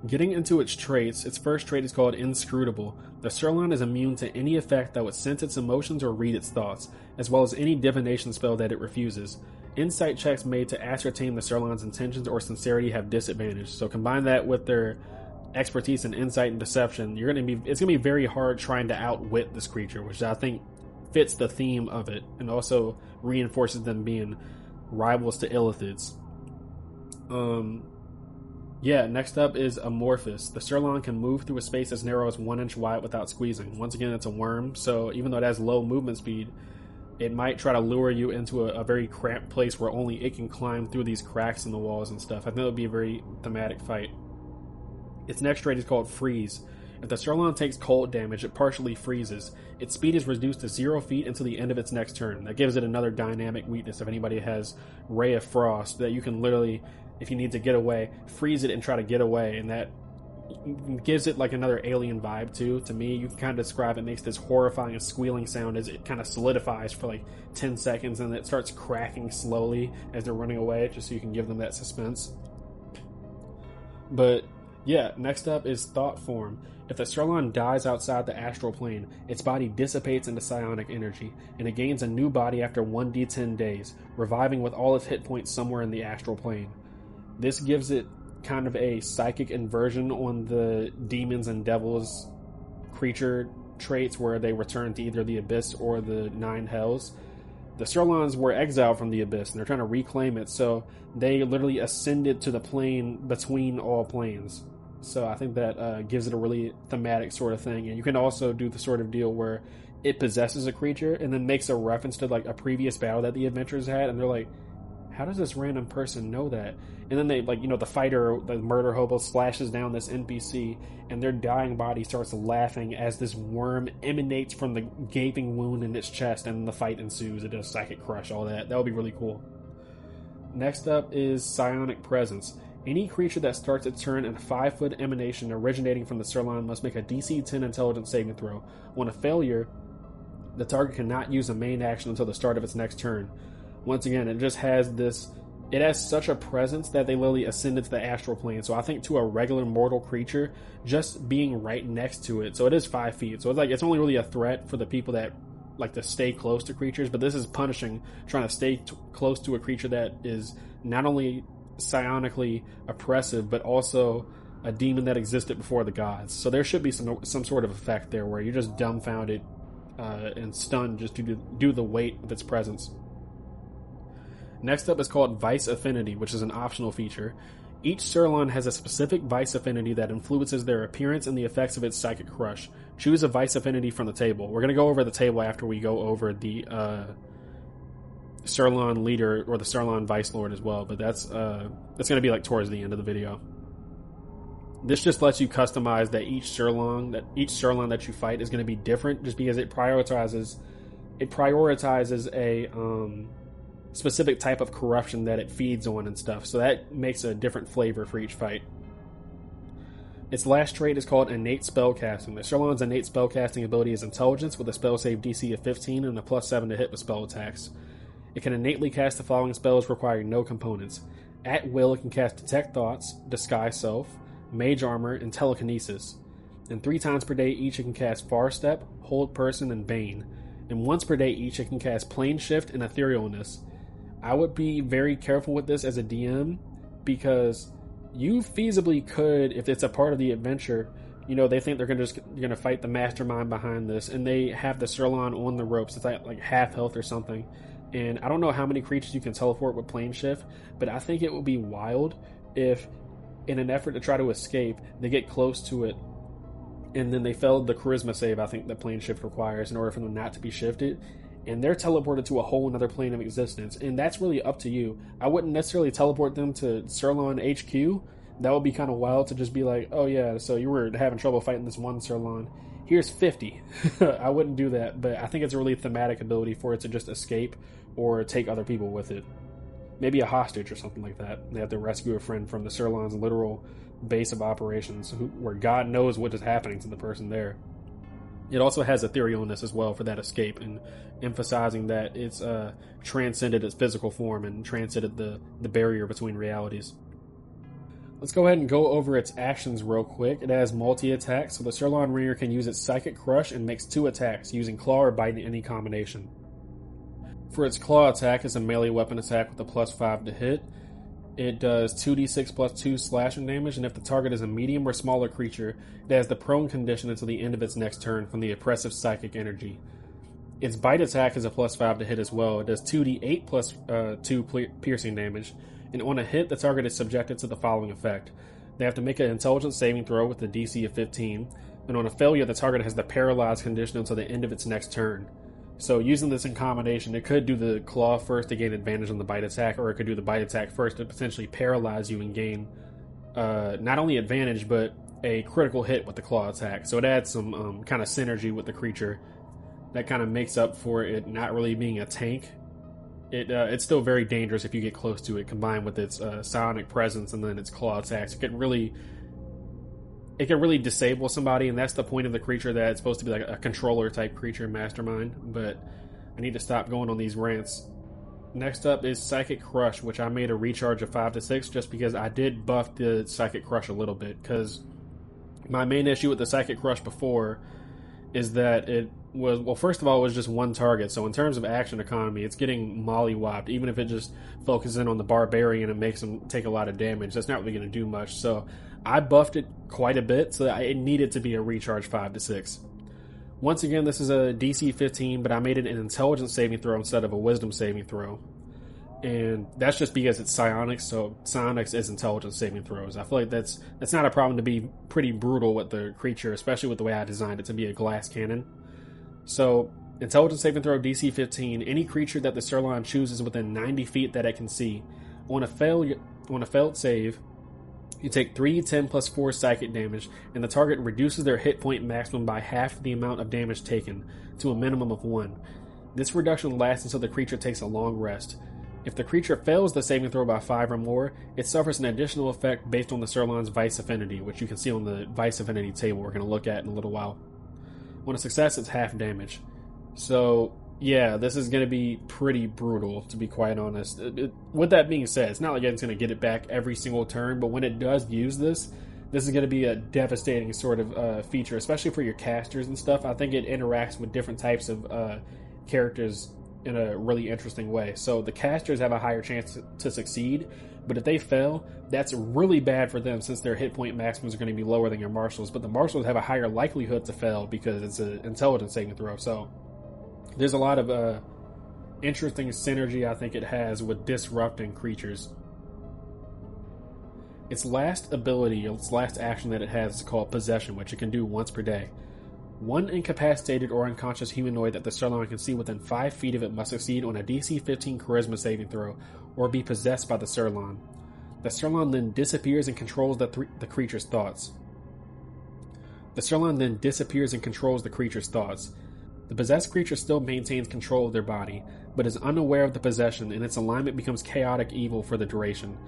Getting into its traits, its first trait is called Inscrutable. The Psurlon is immune to any effect that would sense its emotions or read its thoughts, as well as any divination spell that it refuses. Insight checks made to ascertain the Psurlon's intentions or sincerity have disadvantage. So combine that with their expertise in insight and deception, it's gonna be very hard trying to outwit this creature, which I think fits the theme of it, and also reinforces them being rivals to Illithids. Next up is Amorphous. The Psurlon can move through a space as narrow as 1 inch wide without squeezing. Once again, it's a worm, so even though it has low movement speed, it might try to lure you into a very cramped place where only it can climb through these cracks in the walls and stuff. I think it would be a very thematic fight. Its next trait is called Freeze. If the Psurlon takes cold damage, it partially freezes. Its speed is reduced to 0 feet until the end of its next turn. That gives it another dynamic weakness if anybody has Ray of Frost, that you can literally, if you need to get away, freeze it and try to get away, and that gives it like another alien vibe too. To me, you can kind of describe it makes this horrifying and squealing sound as it kind of solidifies for like 10 seconds, and it starts cracking slowly as they're running away, just so you can give them that suspense. But yeah, next up is Thought Form. If the Psurlon dies outside the astral plane, its body dissipates into psionic energy, and it gains a new body after 1d10 days, reviving with all its hit points somewhere in the astral plane. This gives it kind of a psychic inversion on the demons and devils creature traits, where they return to either the Abyss or the Nine Hells. The Psurlons were exiled from the Abyss, and they're trying to reclaim it, so they literally ascended to the plane between all planes. So I think that gives it a really thematic sort of thing. And you can also do the sort of deal where it possesses a creature and then makes a reference to like a previous battle that the adventurers had, and they're like, how does this random person know that? And then they, like, the fighter, the murder hobo, slashes down this NPC, and their dying body starts laughing as this worm emanates from the gaping wound in its chest, and the fight ensues. It does psychic crush, all that. That would be really cool. Next up is Psionic Presence. Any creature that starts its turn in a 5-foot emanation originating from the Psurlon must make a DC 10 intelligence saving throw. On a failure, the target cannot use a main action until the start of its next turn. Once again, it just has this... It has such a presence that they literally ascended to the astral plane. So I think to a regular mortal creature, just being right next to it... So it is 5 feet. So it's only really a threat for the people that like to stay close to creatures. But this is punishing, trying to stay close to a creature that is not only psionically oppressive, but also a demon that existed before the gods. So there should be some sort of effect there where you're just dumbfounded and stunned just due to the weight of its presence. Next up is called Vice Affinity, which is an optional feature. Each Psurlon has a specific Vice Affinity that influences their appearance and the effects of its Psychic Crush. Choose a Vice Affinity from the table. We're going to go over the table after we go over the Psurlon leader or the Psurlon Vice Lord as well, but that's going to be like towards the end of the video. This just lets you customize that each Psurlon that you fight is going to be different, just because it prioritizes a specific type of corruption that it feeds on and stuff. So that makes a different flavor for each fight. Its last trait is called Innate Spellcasting. The Psurlon's innate spellcasting ability is Intelligence with a spell save DC of 15 and a +7 to hit with spell attacks. It can innately cast the following spells requiring no components. At will, it can cast Detect Thoughts, Disguise Self, Mage Armor, and Telekinesis. And 3 times per day each, it can cast Far Step, Hold Person, and Bane. And once per day each, it can cast Plane Shift and Etherealness. I would be very careful with this as a DM, because you feasibly could, if it's a part of the adventure, they think they're gonna fight the mastermind behind this, and they have the Psurlon on the ropes. It's like half health or something. And I don't know how many creatures you can teleport with Plane Shift, but I think it would be wild if, in an effort to try to escape, they get close to it, and then they failed the Charisma save I think that Plane Shift requires in order for them not to be shifted, and they're teleported to a whole other plane of existence, and that's really up to you. I wouldn't necessarily teleport them to Psurlon HQ. That would be kind of wild to just be like, oh yeah, so you were having trouble fighting this one Psurlon. Here's 50. I wouldn't do that, but I think it's a really thematic ability for it to just escape or take other people with it. Maybe a hostage or something like that. They have to rescue a friend from the Psurlon's literal base of operations, where God knows what is happening to the person there. It also has etherealness as well for that escape, and emphasizing that it's transcended its physical form and transcended the barrier between realities. Let's go ahead and go over its actions real quick. It has multi-attack, so the Psurlon Ringer can use its Psychic Crush and makes 2 attacks, using Claw or Bite in any combination. For its Claw attack, it's a melee weapon attack with a +5 to hit. It does 2d6 plus 2 slashing damage, and if the target is a medium or smaller creature, it has the prone condition until the end of its next turn from the oppressive psychic energy. Its Bite attack is a +5 to hit as well. It does 2d8 plus 2 piercing damage, and on a hit, the target is subjected to the following effect. They have to make an intelligence saving throw with a DC of 15, and on a failure, the target has the paralyzed condition until the end of its next turn. So using this in combination, it could do the Claw first to gain advantage on the Bite attack, or it could do the Bite attack first to potentially paralyze you and gain not only advantage, but a critical hit with the Claw attack. So it adds some kind of synergy with the creature that kind of makes up for it not really being a tank. It's still very dangerous if you get close to it, combined with its psionic presence and then its Claw attacks. It can really disable somebody, and that's the point of the creature, that it's supposed to be like a controller type creature, mastermind. But I need to stop going on these rants. Next up is Psychic Crush, which I made a recharge of 5 to 6 just because I did buff the Psychic Crush a little bit, because my main issue with the Psychic Crush before is that it was, well, first of all, it was just one target, so in terms of action economy, it's getting mollywopped. Even if it just focuses in on the barbarian and makes him take a lot of damage, that's not really going to do much. So I buffed it quite a bit, so it needed to be a recharge 5 to 6. Once again, this is a DC 15, but I made it an intelligence saving throw instead of a wisdom saving throw. And that's just because it's psionics, so psionics is intelligence saving throws. I feel like that's not a problem to be pretty brutal with the creature, especially with the way I designed it to be a glass cannon. So, intelligence saving throw DC 15, any creature that the Psurlon chooses within 90 feet that it can see. On a failed save, you take 3d10 plus 4 psychic damage, and the target reduces their hit point maximum by half the amount of damage taken, to a minimum of 1. This reduction lasts until the creature takes a long rest. If the creature fails the saving throw by 5 or more, it suffers an additional effect based on the Psurlon's Vice Affinity, which you can see on the Vice Affinity table we're going to look at in a little while. On a success, it's half damage. So, yeah, this is going to be pretty brutal, to be quite honest. With that being said, it's not like it's going to get it back every single turn, but when it does use this is going to be a devastating sort of feature, especially for your casters and stuff. I think it interacts with different types of characters in a really interesting way. So the casters have a higher chance to succeed, but if they fail, that's really bad for them, since their hit point maximums are going to be lower than your marshals. But the marshals have a higher likelihood to fail because it's an intelligence saving throw. So there's a lot of interesting synergy I think it has with disrupting creatures. Its last ability, its last action that it has, is called Possession, which it can do once per day. One incapacitated or unconscious humanoid that the Psurlon can see within 5 feet of it must succeed on a DC 15 Charisma saving throw, or be possessed by the Psurlon. The Psurlon then disappears and controls the creature's thoughts. The Psurlon then disappears and controls the creature's thoughts. The possessed creature still maintains control of their body, but is unaware of the possession, and its alignment becomes chaotic evil for the duration.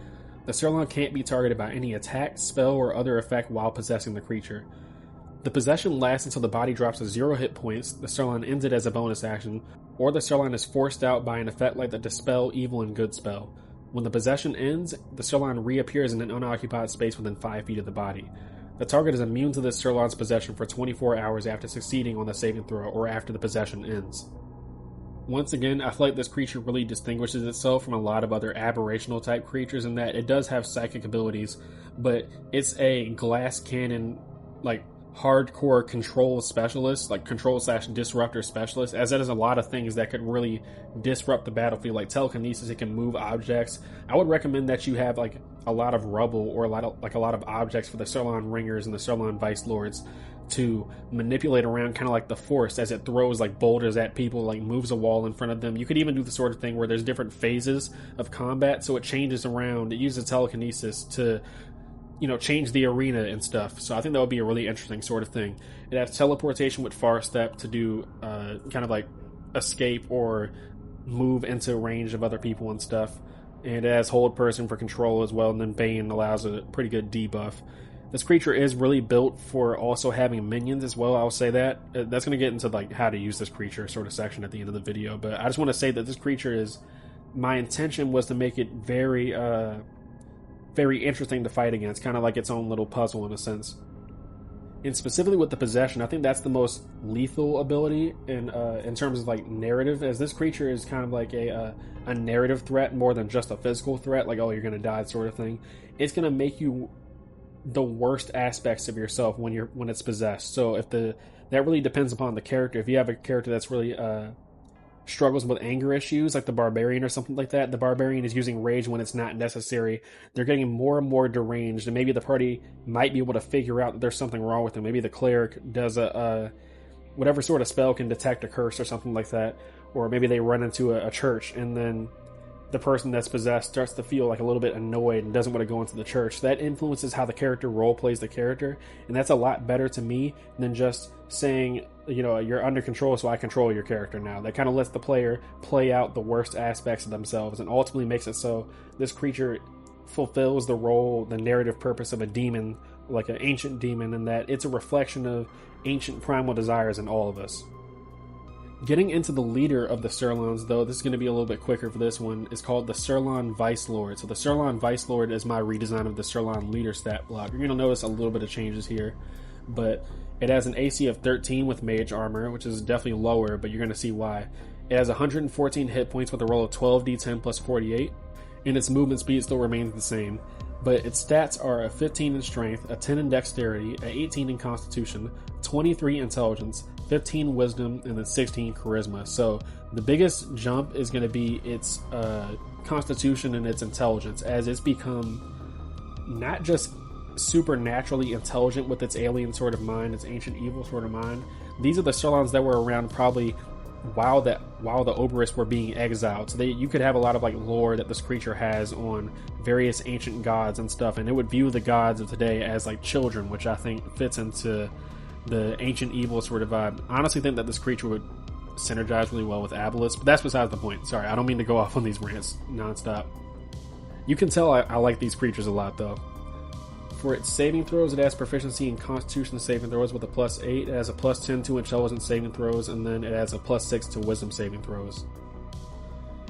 The Psurlon can't be targeted by any attack, spell, or other effect while possessing the creature. The possession lasts until the body drops to 0 hit points, the Psurlon ends it as a bonus action, or the Psurlon is forced out by an effect like the Dispel Evil and Good spell. When the possession ends, the Psurlon reappears in an unoccupied space within 5 feet of the body. The target is immune to this Psurlon's possession for 24 hours after succeeding on the saving throw, or after the possession ends. Once again, I feel like this creature really distinguishes itself from a lot of other aberrational type creatures in that it does have psychic abilities, but it's a glass cannon, like, hardcore control specialist, like control/disruptor specialist, as it is a lot of things that could really disrupt the battlefield, like telekinesis. It can move objects. I would recommend that you have like a lot of rubble or a lot of objects for the Psurlon Ringers and the Psurlon Vice Lords to manipulate around, kind of like the Force, as it throws like boulders at people, like moves a wall in front of them. You could even do the sort of thing where there's different phases of combat, so it changes around. It uses telekinesis to change the arena and stuff. So I think that would be a really interesting sort of thing. It has teleportation with Far Step to do kind of like escape or move into range of other people and stuff. And it has Hold Person for control as well, and then Bane allows a pretty good debuff. This creature is really built for also having minions as well, I'll say that. That's going to get into like how to use this creature sort of section at the end of the video, but I just want to say that this creature is... My intention was to make it very, very interesting to fight against, kind of like its own little puzzle in a sense. And specifically with the possession, I think that's the most lethal ability in terms of like narrative, as this creature is kind of like a narrative threat more than just a physical threat, like, oh, you're going to die sort of thing. It's going to make you the worst aspects of yourself when it's possessed. So that really depends upon the character. If you have a character that's really struggles with anger issues, like the barbarian or something like that, the barbarian is using rage when it's not necessary. They're getting more and more deranged, and maybe the party might be able to figure out that there's something wrong with them. Maybe the cleric does whatever sort of spell can detect a curse or something like that, or maybe they run into a church, and then the person that's possessed starts to feel like a little bit annoyed and doesn't want to go into the church. That influences how the character role plays the character, and that's a lot better to me than just saying, you know, you're under control, so I control your character now. That kind of lets the player play out the worst aspects of themselves, and ultimately makes it so this creature fulfills the role, the narrative purpose of a demon, like an ancient demon, in that it's a reflection of ancient primal desires in all of us. Getting into the leader of the Psurlons, though, this is going to be a little bit quicker for this one, is called the Psurlon Vice Lord. So the Psurlon Vice Lord is my redesign of the Psurlon leader stat block. You're going to notice a little bit of changes here, but it has an AC of 13 with mage armor, which is definitely lower, but you're going to see why. It has 114 hit points with a roll of 12d10 plus 48, and its movement speed still remains the same. But its stats are a 15 in strength, a 10 in dexterity, a 18 in constitution, 23 intelligence, 15 wisdom, and then 16 charisma. So the biggest jump is going to be its constitution and its intelligence, as it's become not just supernaturally intelligent with its alien sort of mind, its ancient evil sort of mind. These are the Psurlons that were around probably while the Obyriths were being exiled. So you could have a lot of like lore that this creature has on various ancient gods and stuff, and it would view the gods of today as like children, which I think fits into the ancient evil sort of vibe. I honestly think that this creature would synergize really well with Abyss, but that's besides the point. Sorry, I don't mean to go off on these rants nonstop. You can tell I like these creatures a lot, though. For its saving throws, it has proficiency in Constitution saving throws with a +8. It has a +10 to Intelligence saving throws, and then it has a +6 to Wisdom saving throws.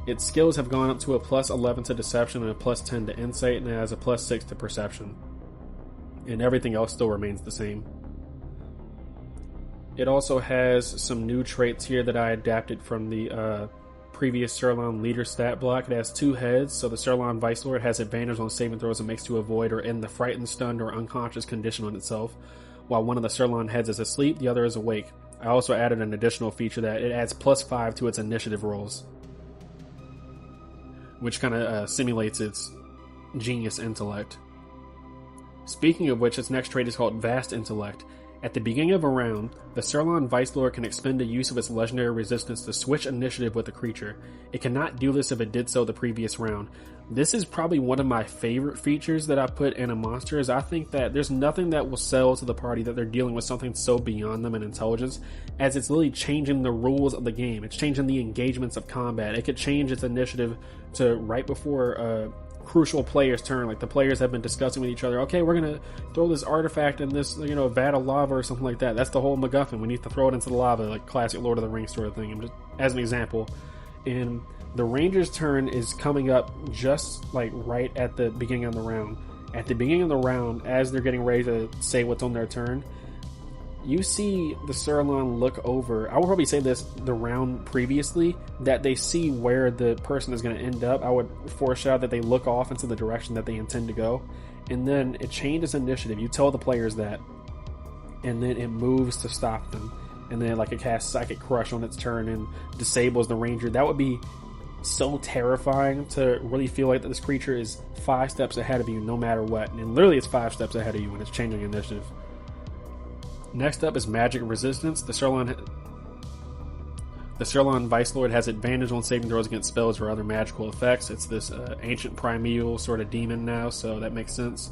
Its skills have gone up to a +11 to Deception and a +10 to Insight, and it has a +6 to Perception. And everything else still remains the same. It also has some new traits here that I adapted from the previous Psurlon leader stat block. It has 2 heads, so the Psurlon Vice Lord has advantage on saving throws it makes to avoid or end the frightened, stunned, or unconscious condition on itself. While one of the Psurlon heads is asleep, the other is awake. I also added an additional feature that it adds +5 to its initiative rolls, which kind of simulates its genius intellect. Speaking of which, its next trait is called Vast Intellect. At the beginning of a round, the Psurlon Vice Lord can expend a use of its legendary resistance to switch initiative with the creature. It cannot do this if it did so the previous round. This is probably one of my favorite features that I put in a monster, as I think that there's nothing that will sell to the party that they're dealing with something so beyond them in intelligence, as it's literally changing the rules of the game. It's changing the engagements of combat. It could change its initiative to right before crucial player's turn. Like the players have been discussing with each other, okay, we're gonna throw this artifact in this, vat of lava or something like that. That's the whole MacGuffin. We need to throw it into the lava, like classic Lord of the Rings sort of thing. And just as an example, and the ranger's turn is coming up just like right at the beginning of the round. At the beginning of the round, as they're getting ready to say what's on their turn, you see the Psurlon look over. I will probably say this the round previously, that they see where the person is going to end up. I would foreshadow that they look off into the direction that they intend to go, and then it changes initiative. You tell the players that, and then it moves to stop them, and then like it casts Psychic Crush on its turn and disables the ranger. That would be so terrifying to really feel like that this creature is 5 steps ahead of you no matter what, and literally it's 5 steps ahead of you when it's changing initiative. Next up is Magic Resistance. The Psurlon Vice Lord has advantage on saving throws against spells or other magical effects. It's this ancient primeval sort of demon now, so that makes sense.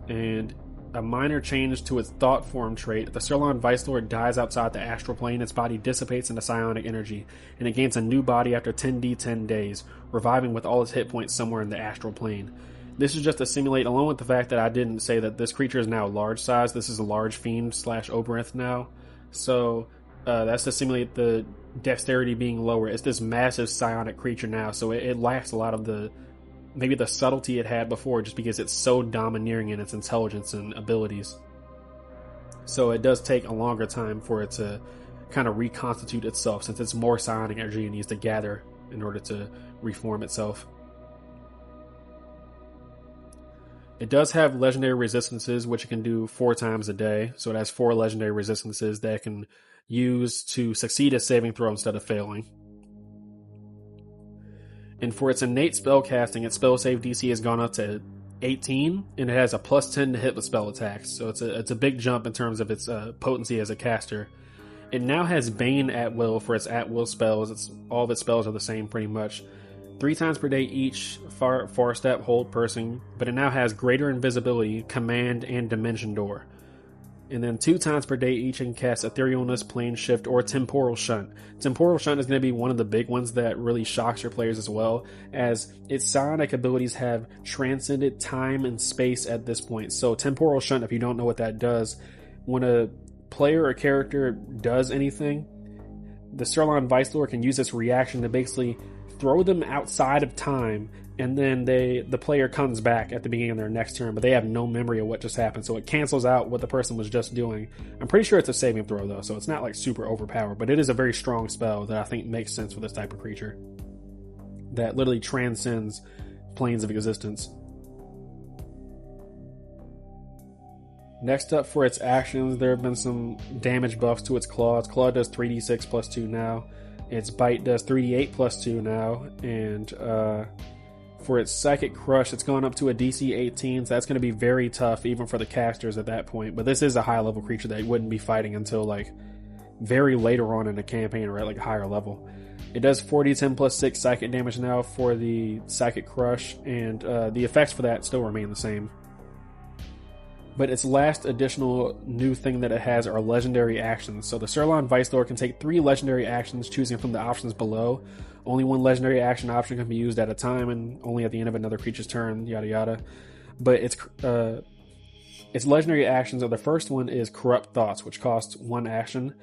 And a minor change to its thought form trait. If the Psurlon Vice Lord dies outside the astral plane, its body dissipates into psionic energy, and it gains a new body after 10d10 days, reviving with all its hit points somewhere in the astral plane. This is just to simulate, along with the fact that I didn't say that this creature is now large size. This is a large fiend / Obyrith now. So that's to simulate the dexterity being lower. It's this massive psionic creature now, so it lacks a lot of the subtlety it had before, just because it's so domineering in its intelligence and abilities. So it does take a longer time for it to kind of reconstitute itself, since it's more psionic energy it needs to gather in order to reform itself. It does have legendary resistances, which it can do 4 times a day. So it has 4 legendary resistances that it can use to succeed a saving throw instead of failing. And for its innate spell casting, its spell save DC has gone up to 18, and it has a +10 to hit with spell attacks. So it's a big jump in terms of its potency as a caster. It now has Bane at will for its at will spells. All of its spells are the same pretty much. 3 times per day each, far step, hold, person, but it now has greater invisibility, command, and dimension door. And then 2 times per day each, it can cast etherealness, plane shift, or temporal shunt. Temporal shunt is going to be one of the big ones that really shocks your players as well, as its psionic abilities have transcended time and space at this point. So temporal shunt, if you don't know what that does, when a player or character does anything, the Psurlon Vice Lord can use this reaction to basically throw them outside of time, and then the player comes back at the beginning of their next turn, but they have no memory of what just happened, so it cancels out what the person was just doing. I'm pretty sure it's a saving throw though, so it's not like super overpowered, but it is a very strong spell that I think makes sense for this type of creature that literally transcends planes of existence. Next up, for its actions, there have been some damage buffs to its claw. Its claw does 3d6 plus 2 now. Its bite does 3d8 plus 2 now, and for its Psychic Crush, it's gone up to a DC 18, so that's going to be very tough even for the casters at that point. But this is a high level creature that you wouldn't be fighting until like very later on in the campaign, or at like a higher level. It does 4d10 plus 6 psychic damage now for the Psychic Crush, and the effects for that still remain the same. But its last additional new thing that it has are legendary actions. So the Psurlon Vice Lord can take 3 legendary actions, choosing from the options below. Only 1 legendary action option can be used at a time, and only at the end of another creature's turn, yada yada. But its legendary actions are, the first one is Corrupt Thoughts, which costs 1 action.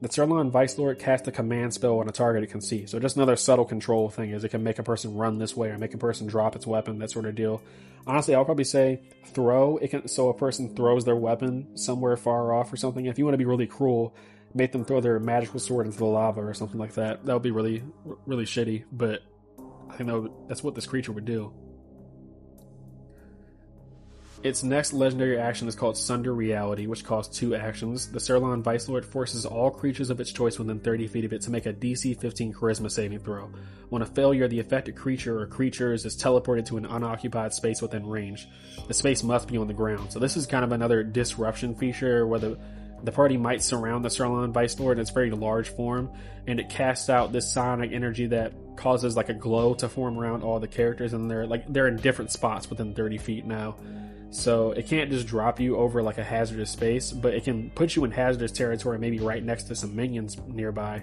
The Psurlon Vice Lord casts a command spell on a target it can see. So just another subtle control thing, is it can make a person run this way or make a person drop its weapon, that sort of deal. Honestly, I'll probably say throw. It can, so a person throws their weapon somewhere far off or something. If you want to be really cruel, make them throw their magical sword into the lava or something like that. That would be really, really shitty, but I think that's what this creature would do. Its next legendary action is called Sunder Reality, which costs 2 actions. The Psurlon Vice Lord forces all creatures of its choice within 30 feet of it to make a DC 15 Charisma saving throw. On a failure, the affected creature or creatures is teleported to an unoccupied space within range. The space must be on the ground. So this is kind of another disruption feature where the party might surround the Psurlon Vice Lord in its very large form, and it casts out this psionic energy that causes like a glow to form around all the characters, and they're in different spots within 30 feet now. So it can't just drop you over like a hazardous space, but it can put you in hazardous territory, maybe right next to some minions nearby.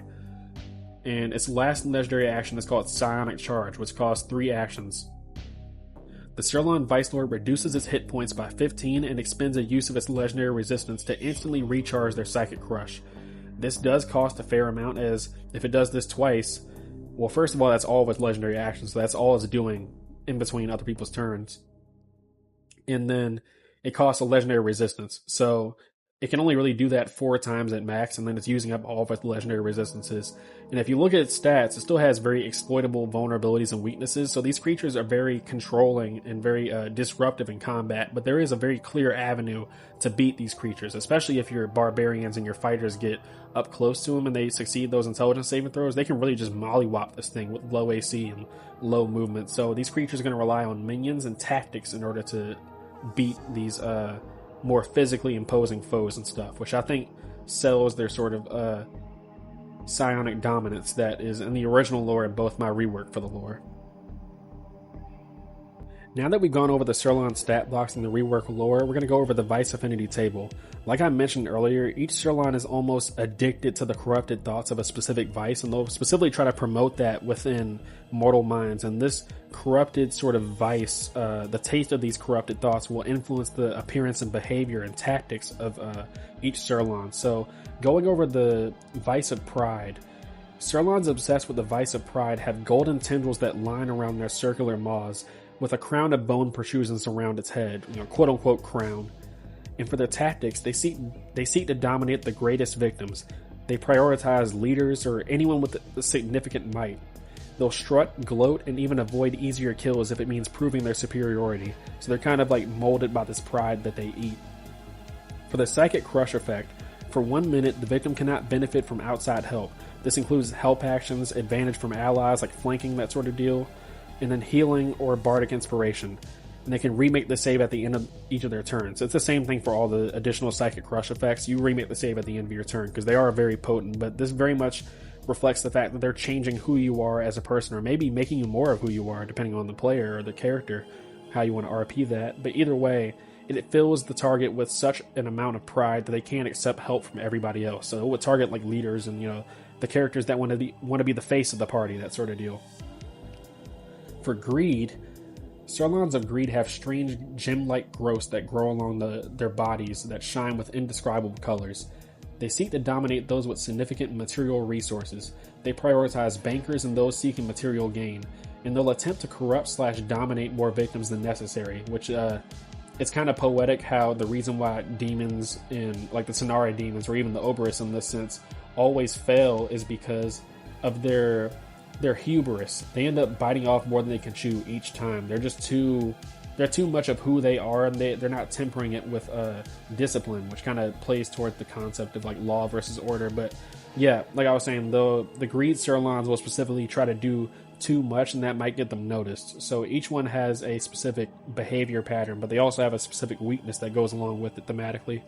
And its last legendary action is called Psionic Charge, which costs 3 actions. The Psurlon Vice Lord reduces its hit points by 15 and expends a use of its legendary resistance to instantly recharge their Psychic Crush. This does cost a fair amount, as if it does this twice, well, first of all, that's all of its legendary actions, so that's all it's doing in between other people's turns. And then it costs a legendary resistance. So it can only really do that 4 times at max, and then it's using up all of its legendary resistances. And if you look at its stats, it still has very exploitable vulnerabilities and weaknesses. So these creatures are very controlling and very disruptive in combat, but there is a very clear avenue to beat these creatures, especially if your barbarians and your fighters get up close to them and they succeed those intelligence saving throws. They can really just mollywop this thing with low AC and low movement. So these creatures are going to rely on minions and tactics in order to beat these more physically imposing foes and stuff, which I think sells their sort of psionic dominance that is in the original lore and both my rework for the lore. Now that we've gone over the Psurlon stat blocks and the rework lore, we're going to go over the Vice Affinity table. Like I mentioned earlier, each Psurlon is almost addicted to the corrupted thoughts of a specific vice, and they'll specifically try to promote that within mortal minds. And this corrupted sort of vice, the taste of these corrupted thoughts will influence the appearance and behavior and tactics of each Psurlon. So, going over the Vice of Pride, Psurlons obsessed with the Vice of Pride have golden tendrils that line around their circular maws, with a crown of bone protrusions around its head, quote-unquote crown. And for their tactics, they seek to dominate the greatest victims. They prioritize leaders or anyone with a significant might. They'll strut, gloat, and even avoid easier kills if it means proving their superiority. So they're kind of like molded by this pride that they eat. For the Psychic Crush effect, for 1 minute, the victim cannot benefit from outside help. This includes help actions, advantage from allies like flanking, that sort of deal, and then healing or bardic inspiration. And they can remake the save at the end of each of their turns. It's the same thing for all the additional Psychic Crush effects. You remake the save at the end of your turn because they are very potent, but this very much reflects the fact that they're changing who you are as a person, or maybe making you more of who you are depending on the player or the character, how you want to RP that. But either way, it fills the target with such an amount of pride that they can't accept help from everybody else. So it would target like leaders and the characters that want to be the face of the party, that sort of deal. For Greed, Psurlons of Greed have strange gem-like growths that grow along their bodies that shine with indescribable colors. They seek to dominate those with significant material resources. They prioritize bankers and those seeking material gain, and they'll attempt to corrupt/dominate more victims than necessary, which it's kind of poetic how the reason why demons in like the Sonari demons or even the Obyrith in this sense always fail is because of their hubris. They end up biting off more than they can chew each time. They're too much of who they are, and they're not tempering it with discipline, which kind of plays towards the concept of like law versus order. But yeah, like I was saying, the Greed Psurlons will specifically try to do too much, and that might get them noticed. So each one has a specific behavior pattern, but they also have a specific weakness that goes along with it thematically.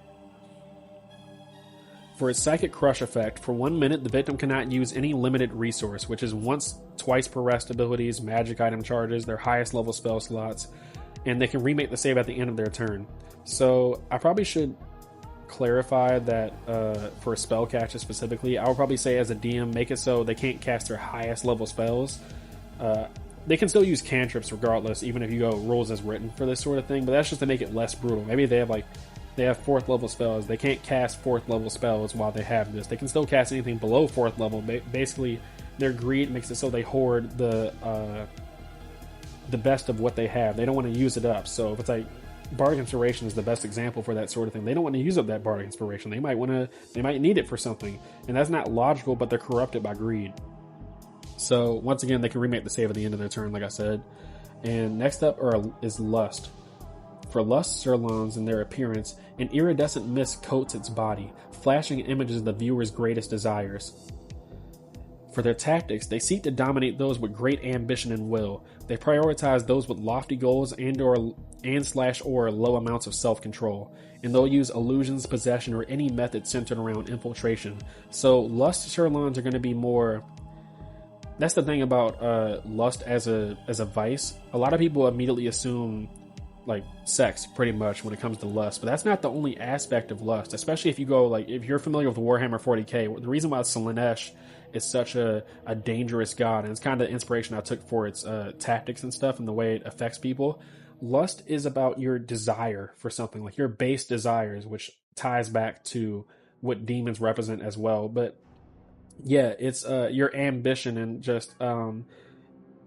For its Psychic Crush effect, for 1 minute, the victim cannot use any limited resource, which is twice per rest abilities, magic item charges, their highest level spell slots, and they can remake the save at the end of their turn. So I probably should clarify that for spell catches specifically, I would probably say as a DM, make it so they can't cast their highest level spells. They can still use cantrips regardless, even if you go rules as written for this sort of thing, but that's just to make it less brutal. Maybe they have 4th level spells. They can't cast 4th level spells while they have this. They can still cast anything below 4th level. Basically, their greed makes it so they hoard the best of what they have. They don't want to use it up. So if it's like bardic inspiration is the best example for that sort of thing. They don't want to use up that bardic inspiration. They might need it for something, and that's not logical. But they're corrupted by greed. So once again, they can remake the save at the end of their turn, like I said. And next up is Lust. For Lust Psurlons and their appearance, an iridescent mist coats its body, flashing images of the viewer's greatest desires. For their tactics, they seek to dominate those with great ambition and will. They prioritize those with lofty goals and/or low amounts of self-control, and they'll use illusions, possession, or any method centered around infiltration. So Lust Psurlons are going to be more. That's the thing about lust as a vice. A lot of people immediately assume like sex pretty much when it comes to lust, but that's not the only aspect of lust, especially if you go if you're familiar with Warhammer 40k. The reason why Slaanesh is such a dangerous god, and it's kind of the inspiration I took for its tactics and stuff and the way it affects people. Lust is about your desire for something, like your base desires, which ties back to what demons represent as well. But yeah, it's your ambition and just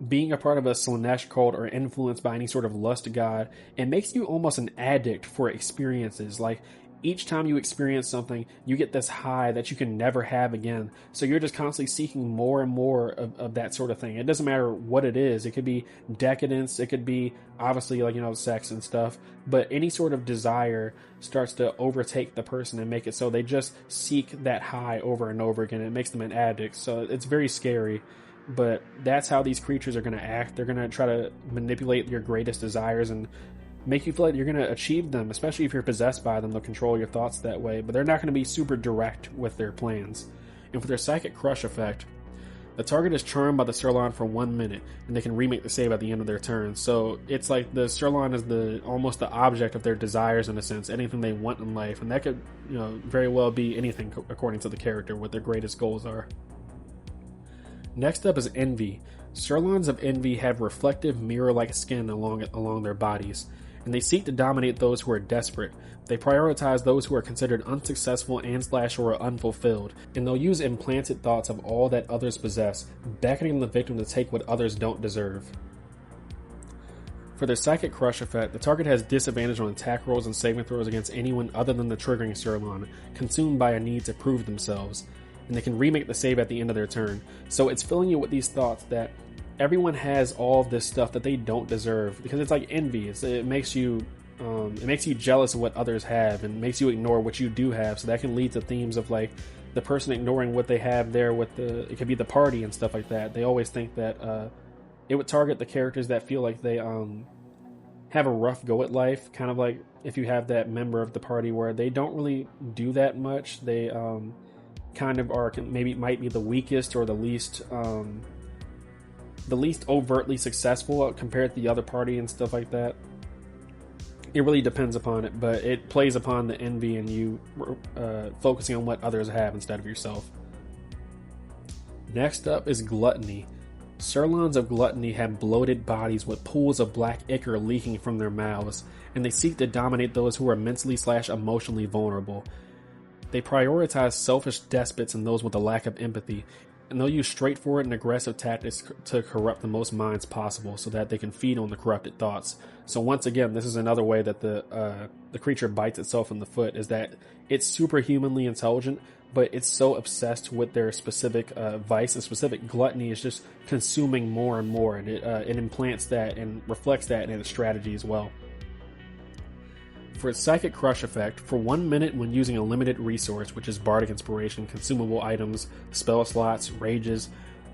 being a part of a Slaanesh cult or influenced by any sort of lust god. It makes you almost an addict for experiences. Like each time you experience something, you get this high that you can never have again. So you're just constantly seeking more and more of that sort of thing. It doesn't matter what it is. It could be decadence. It could be obviously sex and stuff. But any sort of desire starts to overtake the person and make it so they just seek that high over and over again. It makes them an addict. So it's very scary. But that's how these creatures are going to act. They're going to try to manipulate your greatest desires and make you feel like you're going to achieve them, especially if you're possessed by them. They'll control your thoughts that way, but they're not going to be super direct with their plans. And for their Psychic Crush effect, The target is charmed by the Psurlon for 1 minute, and they can remake the save at the end of their turn. So it's like the Psurlon is almost the object of their desires in a sense, anything they want in life, and that could very well be anything according to the character, what their greatest goals are. Next up is Envy. Psurlons of Envy have reflective mirror-like skin along their bodies, and they seek to dominate those who are desperate. They prioritize those who are considered unsuccessful and/or unfulfilled, and they'll use implanted thoughts of all that others possess, beckoning the victim to take what others don't deserve. For their Psychic Crush effect, the target has disadvantage on attack rolls and saving throws against anyone other than the triggering Psurlon, consumed by a need to prove themselves, and they can remake the save at the end of their turn. So it's filling you with these thoughts that everyone has all of this stuff that they don't deserve, because it's like envy. It makes you jealous of what others have, and makes you ignore what you do have. So that can lead to themes of like the person ignoring what they have there with it could be the party and stuff like that. They always think that it would target the characters that feel like they have a rough go at life, kind of like if you have that member of the party where they don't really do that much. They kind of might be the weakest or the least overtly successful compared to the other party and stuff like that. It really depends upon it, but it plays upon the envy and you focusing on what others have instead of yourself. Next up is Gluttony. Psurlons of Gluttony have bloated bodies with pools of black ichor leaking from their mouths, and they seek to dominate those who are mentally/emotionally vulnerable. They prioritize selfish despots and those with a lack of empathy, and they'll use straightforward and aggressive tactics to corrupt the most minds possible so that they can feed on the corrupted thoughts. So once again, this is another way that the creature bites itself in the foot, is that it's superhumanly intelligent, but it's so obsessed with their specific vice and specific gluttony is just consuming more and more, and it implants that and reflects that in its strategy as well. For its Psychic Crush effect, for 1 minute when using a limited resource, which is Bardic Inspiration, consumable items, spell slots, rages,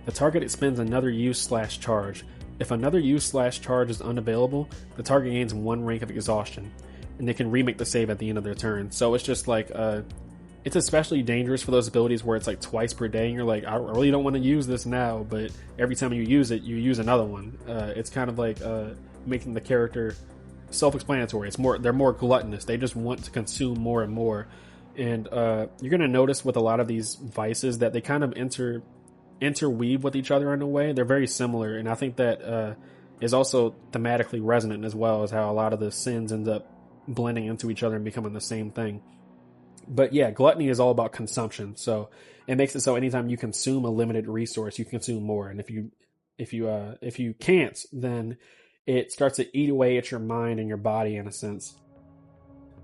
the target expends another use/charge. If another use/charge is unavailable, the target gains 1 rank of exhaustion, and they can remake the save at the end of their turn. So it's just like, it's especially dangerous for those abilities where it's like twice per day, and you're like, I really don't want to use this now, but every time you use it, you use another one. It's kind of like making the character self-explanatory. They're more gluttonous. They just want to consume more and more. And you're going to notice with a lot of these vices that they kind of interweave with each other in a way. They're very similar, and I think that is also thematically resonant as well, as how a lot of the sins end up blending into each other and becoming the same thing. But yeah, gluttony is all about consumption. So it makes it so anytime you consume a limited resource, you consume more. And if you can't, then it starts to eat away at your mind and your body in a sense.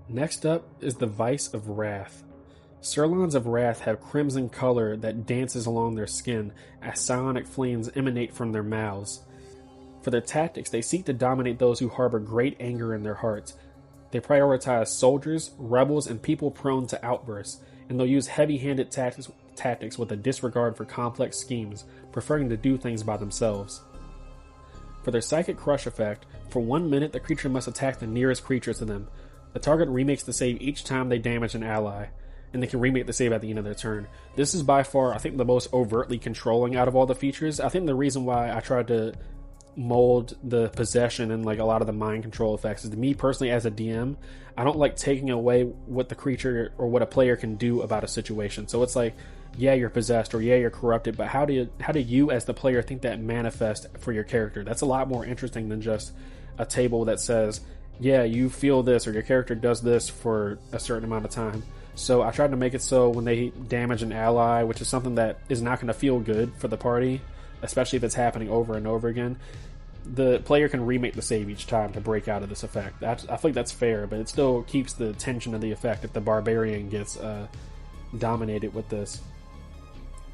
Next up is the Vice of Wrath. Psurlons of Wrath have crimson color that dances along their skin as psionic flames emanate from their mouths. For their tactics, they seek to dominate those who harbor great anger in their hearts. They prioritize soldiers, rebels, and people prone to outbursts, and they'll use heavy-handed tactics with a disregard for complex schemes, preferring to do things by themselves. For their Psychic Crush effect, for 1 minute the creature must attack the nearest creature to them. The target remakes the save each time they damage an ally, and they can remake the save at the end of their turn. This is by far, I think, the most overtly controlling out of all the features. I think the reason why I tried to mold the possession and like a lot of the mind control effects is, to me personally as a DM, I don't like taking away what the creature or what a player can do about a situation. So it's like, yeah, you're possessed, or yeah, you're corrupted, but how do you as the player think that manifests for your character? That's a lot more interesting than just a table that says, yeah, you feel this, or your character does this for a certain amount of time. So I tried to make it so when they damage an ally, which is something that is not going to feel good for the party, especially if it's happening over and over again, the player can remake the save each time to break out of this effect. I think that's fair, but it still keeps the tension of the effect if the barbarian gets dominated with this.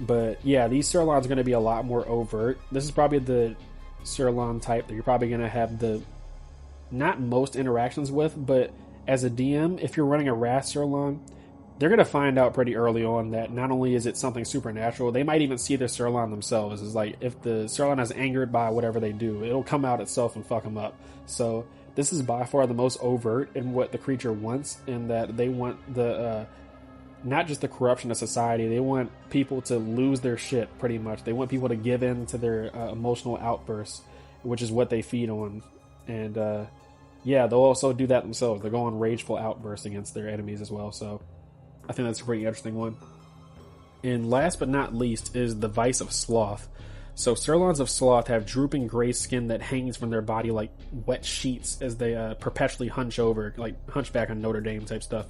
But yeah, these Psurlons are going to be a lot more overt. This is probably the Psurlon type that you're probably going to have the not most interactions with, but as a DM, if you're running a Wrath Psurlon, they're going to find out pretty early on that not only is it something supernatural, they might even see the Psurlon themselves. It's like, if the Psurlon is angered by whatever they do, it'll come out itself and fuck them up. So this is by far the most overt in what the creature wants, in that they want the not just the corruption of society. They want people to lose their shit, pretty much. They want people to give in to their emotional outbursts, which is what they feed on. And yeah, they'll also do that themselves. They'll go on rageful outbursts against their enemies as well. So I think that's a pretty interesting one. And last but not least is the vice of sloth. So Psurlons of sloth have drooping gray skin that hangs from their body like wet sheets as they perpetually hunch over, like Hunchback on Notre Dame type stuff.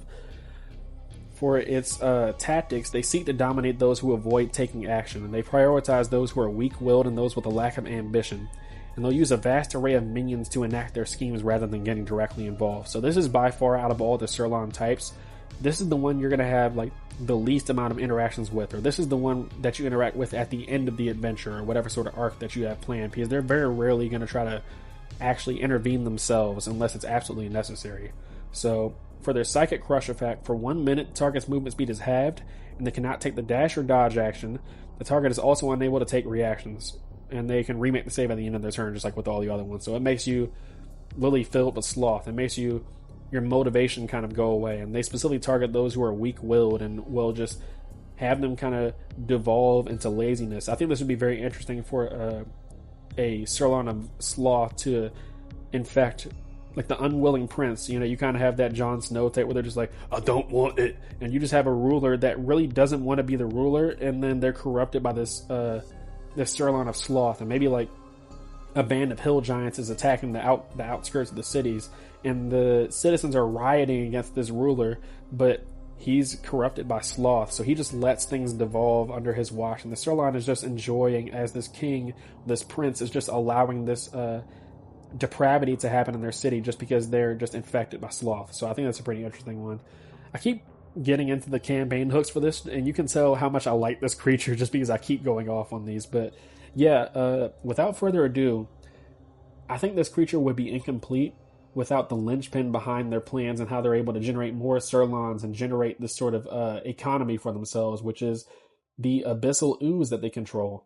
For its tactics, they seek to dominate those who avoid taking action, and they prioritize those who are weak-willed and those with a lack of ambition. And they'll use a vast array of minions to enact their schemes rather than getting directly involved. So this is by far, out of all the Psurlon types, this is the one you're going to have like the least amount of interactions with, or this is the one that you interact with at the end of the adventure, or whatever sort of arc that you have planned, because they're very rarely going to try to actually intervene themselves unless it's absolutely necessary. So for their Psychic Crush effect, for 1 minute, the target's movement speed is halved, and they cannot take the dash or dodge action. The target is also unable to take reactions, and they can remake the save at the end of their turn, just like with all the other ones. So it makes you really filled with sloth. It makes your motivation kind of go away, and they specifically target those who are weak-willed and will just have them kind of devolve into laziness. I think this would be very interesting for a Psurlon of sloth to infect, like the unwilling prince. You know, you kind of have that Jon Snow type where they're just like, I don't want it, and you just have a ruler that really doesn't want to be the ruler, and then they're corrupted by this Psurlon of sloth, and maybe like a band of hill giants is attacking the outskirts of the cities, and the citizens are rioting against this ruler, but he's corrupted by sloth, so he just lets things devolve under his watch, and the Psurlon is just enjoying, as this king, this prince, is just allowing this depravity to happen in their city just because they're just infected by sloth. So I think that's a pretty interesting one. I keep getting into the campaign hooks for this, and you can tell how much I like this creature just because I keep going off on these. But yeah, without further ado, I think this creature would be incomplete without the linchpin behind their plans and how they're able to generate more Psurlons and generate this sort of economy for themselves, which is the abyssal ooze that they control.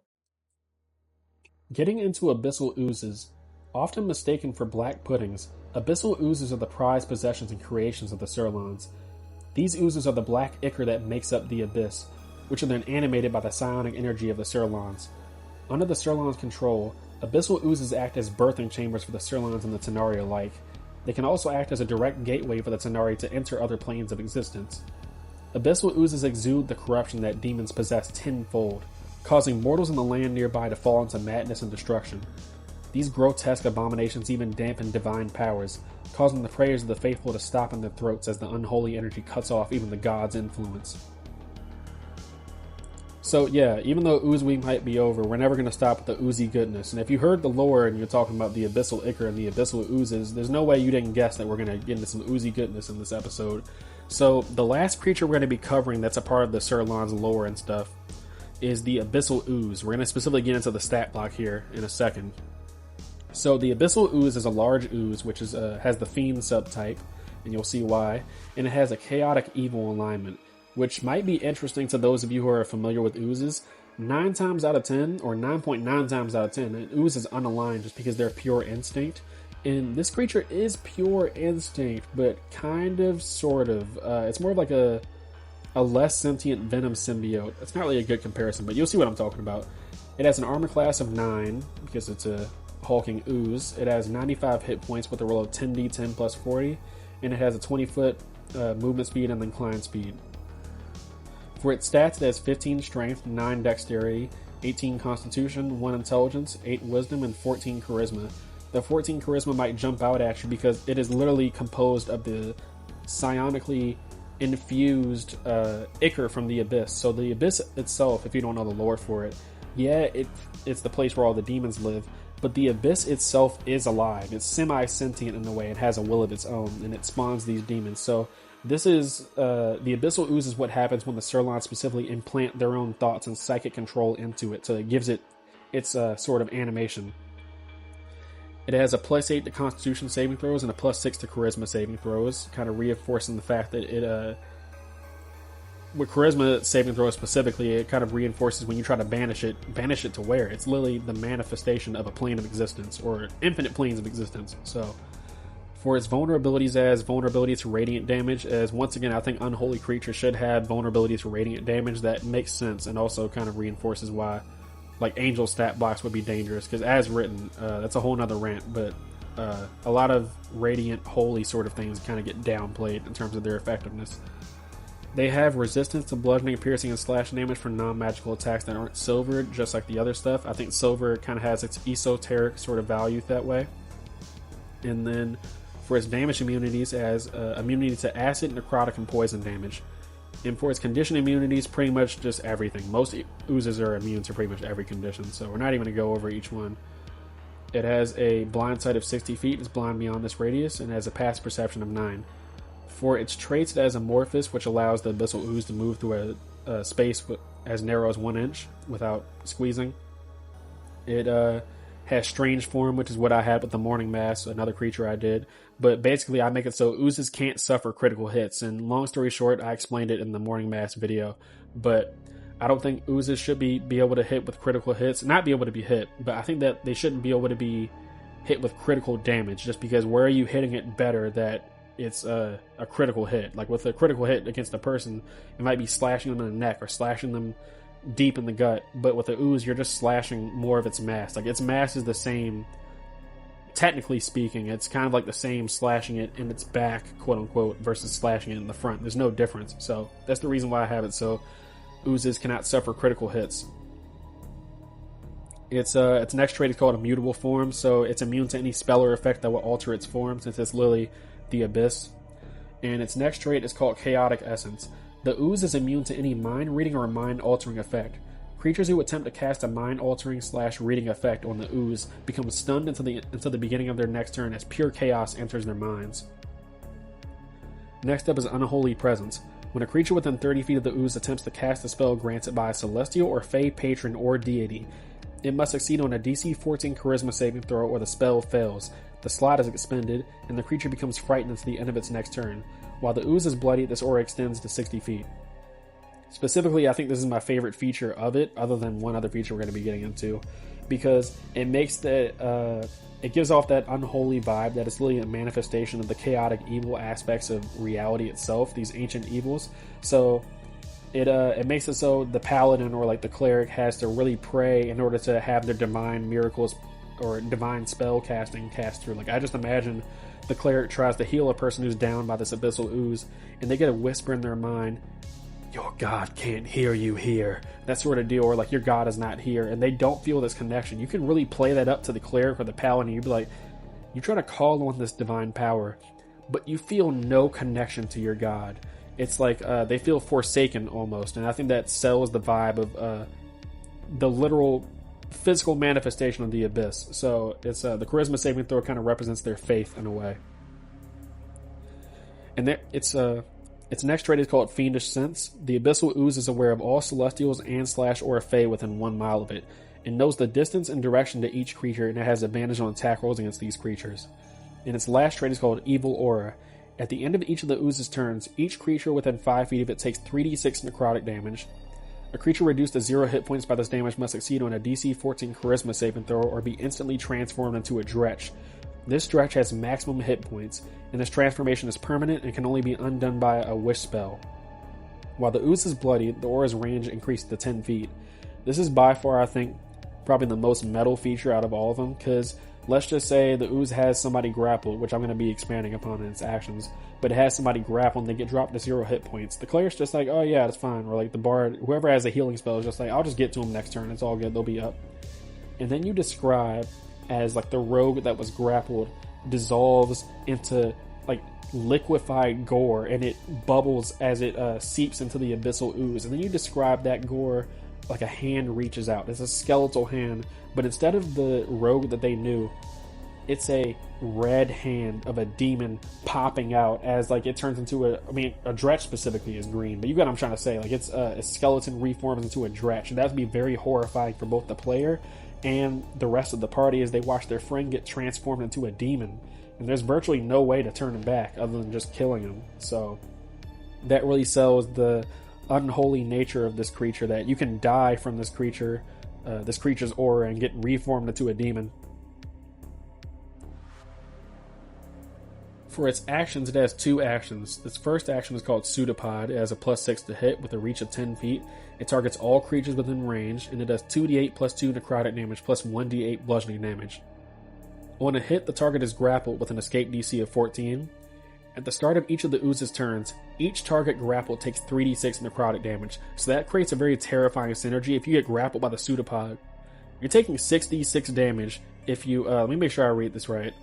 Getting into abyssal oozes, often mistaken for black puddings, abyssal oozes are the prized possessions and creations of the Psurlons. These oozes are the black ichor that makes up the abyss, which are then animated by the psionic energy of the Psurlons. Under the Psurlons' control, abyssal oozes act as birthing chambers for the Psurlons and the Tenari alike. They can also act as a direct gateway for the Tenari to enter other planes of existence. Abyssal oozes exude the corruption that demons possess tenfold, causing mortals in the land nearby to fall into madness and destruction. These grotesque abominations even dampen divine powers, causing the prayers of the faithful to stop in their throats as the unholy energy cuts off even the gods' influence. So yeah, even though Ooze Week might be over, we're never going to stop with the oozy goodness. And if you heard the lore and you're talking about the abyssal ichor and the abyssal oozes, there's no way you didn't guess that we're going to get into some oozy goodness in this episode. So the last creature we're going to be covering that's a part of the Psurlon's lore and stuff is the abyssal ooze. We're going to specifically get into the stat block here in a second. So the abyssal ooze is a large ooze which is has the fiend subtype, and you'll see why, and it has a chaotic evil alignment, which might be interesting to those of you who are familiar with oozes. 9 times out of 10, or 9.9 times out of 10, an ooze is unaligned just because they're pure instinct. And this creature is pure instinct, but kind of, sort of. It's more of like a less sentient venom symbiote. It's not really a good comparison, but you'll see what I'm talking about. It has an armor class of 9, because it's a hulking ooze. It has 95 hit points with a roll of 10d10 plus 40, and it has a 20-foot movement speed and incline speed. For its stats, it has 15 strength, 9 dexterity, 18 constitution, 1 intelligence, 8 wisdom, and 14 charisma. The 14 charisma might jump out at you because it is literally composed of the psionically infused ichor from the abyss. So the abyss itself, if you don't know the lore for it, yeah, it's the place where all the demons live, but the abyss itself is alive. It's semi-sentient in the way. It has a will of its own, and it spawns these demons. So this is, the abyssal ooze is what happens when the Psurlons specifically implant their own thoughts and psychic control into it, so it gives it its sort of animation. It has a +8 to constitution saving throws and a +6 to charisma saving throws, kind of reinforcing the fact that it, with charisma saving throws specifically, it kind of reinforces when you try to banish it to where? It's literally the manifestation of a plane of existence, or infinite planes of existence. So For its vulnerabilities as vulnerability to radiant damage, as once again I think unholy creatures should have vulnerability to radiant damage. That makes sense and also kind of reinforces why like angel stat blocks would be dangerous, because as written, that's a whole nother rant, but a lot of radiant holy sort of things kind of get downplayed in terms of their effectiveness. They have resistance to bludgeoning, piercing, and slash damage for non-magical attacks that aren't silvered, just like the other stuff. I think silver kind of has its esoteric sort of value that way. And then for its damage immunities, as immunity to acid, necrotic, and poison damage. And for its condition immunities, pretty much just everything. Most oozes are immune to pretty much every condition, so we're not even going to go over each one. It has a blind sight of 60 feet, is blind beyond this radius, and has a passive perception of 9. For its traits, it has Amorphous, which allows the abyssal ooze to move through a space as narrow as 1 inch without squeezing. It has Strange Form, which is what I had with the Morning Mass, another creature I did. But basically, I make it so oozes can't suffer critical hits. And long story short, I explained it in the Morning Mass video. But I don't think oozes should be able to hit with critical hits. Not be able to be hit, but I think that they shouldn't be able to be hit with critical damage. Just because where are you hitting it better that it's a critical hit? Like with a critical hit against a person, it might be slashing them in the neck or slashing them deep in the gut, but with the ooze you're just slashing more of its mass. Like its mass is the same, technically speaking. It's kind of like the same slashing it in its back, quote unquote, versus slashing it in the front. There's no difference. So that's the reason why I have it so oozes cannot suffer critical hits. Its next trait is called Immutable Form, so it's immune to any spell or effect that will alter its form, since it's literally the Abyss. And its next trait is called Chaotic Essence. The ooze is immune to any mind reading or mind altering effect. Creatures who attempt to cast a mind altering / reading effect on the ooze become stunned until the beginning of their next turn as pure chaos enters their minds. Next up is Unholy Presence. When a creature within 30 feet of the ooze attempts to cast a spell granted by a celestial or fey patron or deity, it must succeed on a DC 14 charisma saving throw or the spell fails. The slot is expended, and the creature becomes frightened until the end of its next turn. While the ooze is bloody, this aura extends to 60 feet. Specifically, I think this is my favorite feature of it, other than one other feature we're going to be getting into, because it makes that it gives off that unholy vibe that it's really a manifestation of the chaotic evil aspects of reality itself, these ancient evils. So it makes it so the paladin or like the cleric has to really pray in order to have their divine miracles or divine spell casting cast through. Like I just imagine the cleric tries to heal a person who's down by this abyssal ooze, and they get a whisper in their mind, "Your God can't hear you here," that sort of deal, or like your God is not here, and they don't feel this connection. You can really play that up to the cleric or the paladin. You'd be like, you try to call on this divine power, but you feel no connection to your God. It's like they feel forsaken almost, and I think that sells the vibe of the literal physical manifestation of the abyss. So it's the charisma saving throw kind of represents their faith in a way. And its next trait is called Fiendish Sense. The abyssal ooze is aware of all celestials and / or fey within 1 mile of it. It knows the distance and direction to each creature, and it has advantage on attack rolls against these creatures. And its last trait is called Evil Aura. At the end of each of the ooze's turns, each creature within 5 feet of it takes 3d6 necrotic damage. A creature reduced to 0 hit points by this damage must succeed on a DC 14 charisma saving throw or be instantly transformed into a dretch. This dretch has maximum hit points, and this transformation is permanent and can only be undone by a wish spell. While the ooze is bloody, the aura's range increased to 10 feet. This is by far, I think, probably the most metal feature out of all of them, because let's just say the ooze has somebody grappled, which I'm going to be expanding upon in its actions, but it has somebody grappled and they get dropped to 0 hit points. The cleric's just like, oh yeah, it's fine. Or like the bard, whoever has a healing spell is just like, I'll just get to them next turn, it's all good, they'll be up. And then you describe as like the rogue that was grappled dissolves into like liquefied gore, and it bubbles as it seeps into the abyssal ooze. And then you describe that gore like a hand reaches out. It's a skeletal hand, but instead of the rogue that they knew, it's a red hand of a demon popping out as like it turns into a dretch specifically is green, but you get what I'm trying to say. Like it's a skeleton reforms into a dretch, and that would be very horrifying for both the player and the rest of the party as they watch their friend get transformed into a demon, and there's virtually no way to turn him back other than just killing him. So that really sells the unholy nature of this creature, that you can die from this creature's aura and get reformed into a demon. For its actions, it has 2 actions. Its first action is called Pseudopod. It has a +6 to hit with a reach of 10 feet. It targets all creatures within range, and it does 2d8 plus 2 necrotic damage plus 1d8 bludgeoning damage. On a hit, the target is grappled with an escape DC of 14. At the start of each of the ooze's turns, each target grappled takes 3d6 necrotic damage, so that creates a very terrifying synergy. If you get grappled by the pseudopod, you're taking 6d6 damage if you, let me make sure I read this right.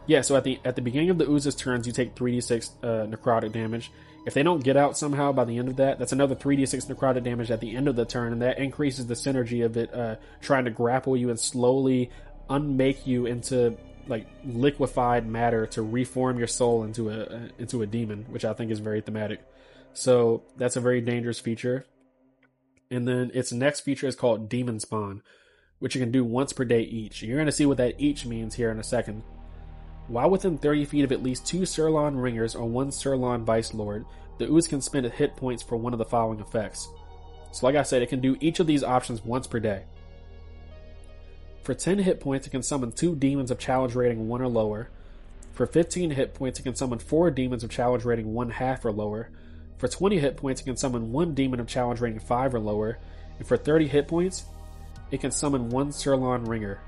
Yeah, so at the beginning of the ooze's turns, you take 3d6 necrotic damage. If they don't get out somehow by the end of that, that's another 3d6 necrotic damage at the end of the turn, and that increases the synergy of it trying to grapple you and slowly unmake you into like liquefied matter to reform your soul into a demon, which I think is very thematic. So that's a very dangerous feature. And then its next feature is called Demon Spawn, which you can do once per day each. You're going to see what that each means here in a second. While within 30 feet of at least 2 Psurlon ringers or 1 Psurlon Vice Lord, the ooze can spend hit points for one of the following effects. So like I said, it can do each of these options once per day. For 10 hit points, it can summon 2 demons of challenge rating 1 or lower. For 15 hit points, it can summon 4 demons of challenge rating 1/2 or lower. For 20 hit points, it can summon 1 demon of challenge rating 5 or lower. And for 30 hit points, it can summon 1 Psurlon ringer.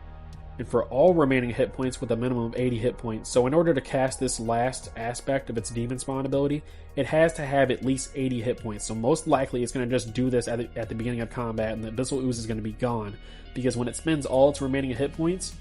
And for all remaining hit points with a minimum of 80 hit points. So in order to cast this last aspect of its Demon Spawn ability, it has to have at least 80 hit points. So most likely it's going to just do this at the beginning of combat, and the Abyssal Ooze is going to be gone. Because when it spends all its remaining hit points,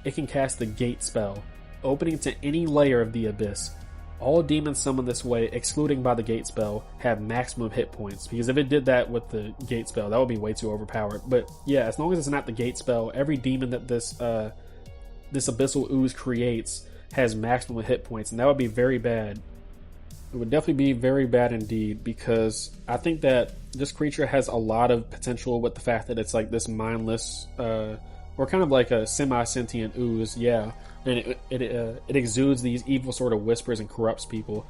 it can cast the Gate spell, opening to any layer of the Abyss. All demons summoned this way, excluding by the Gate spell, have maximum hit points. Because if it did that with the Gate spell, that would be way too overpowered. But yeah, as long as it's not the Gate spell, every demon that this Abyssal Ooze creates has maximum hit points, and that would be very bad. It would definitely be very bad indeed, because I think that this creature has a lot of potential with the fact that it's like this mindless, or kind of like a semi-sentient ooze, yeah. And it exudes these evil sort of whispers and corrupts people.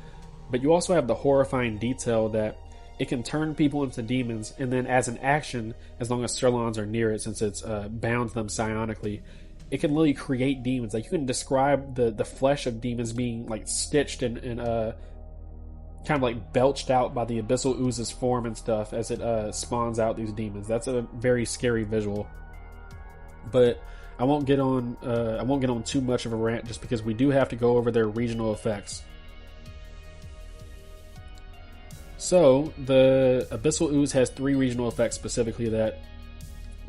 But you also have the horrifying detail that it can turn people into demons, and then as an action, as long as Psurlons are near it, since it's bound them psionically, it can literally create demons. Like, you can describe the flesh of demons being like stitched and kind of like belched out by the Abyssal Ooze's form and stuff as it spawns out these demons. That's a very scary visual. But I won't get on too much of a rant, just because we do have to go over their regional effects. So the Abyssal Ooze has 3 regional effects specifically that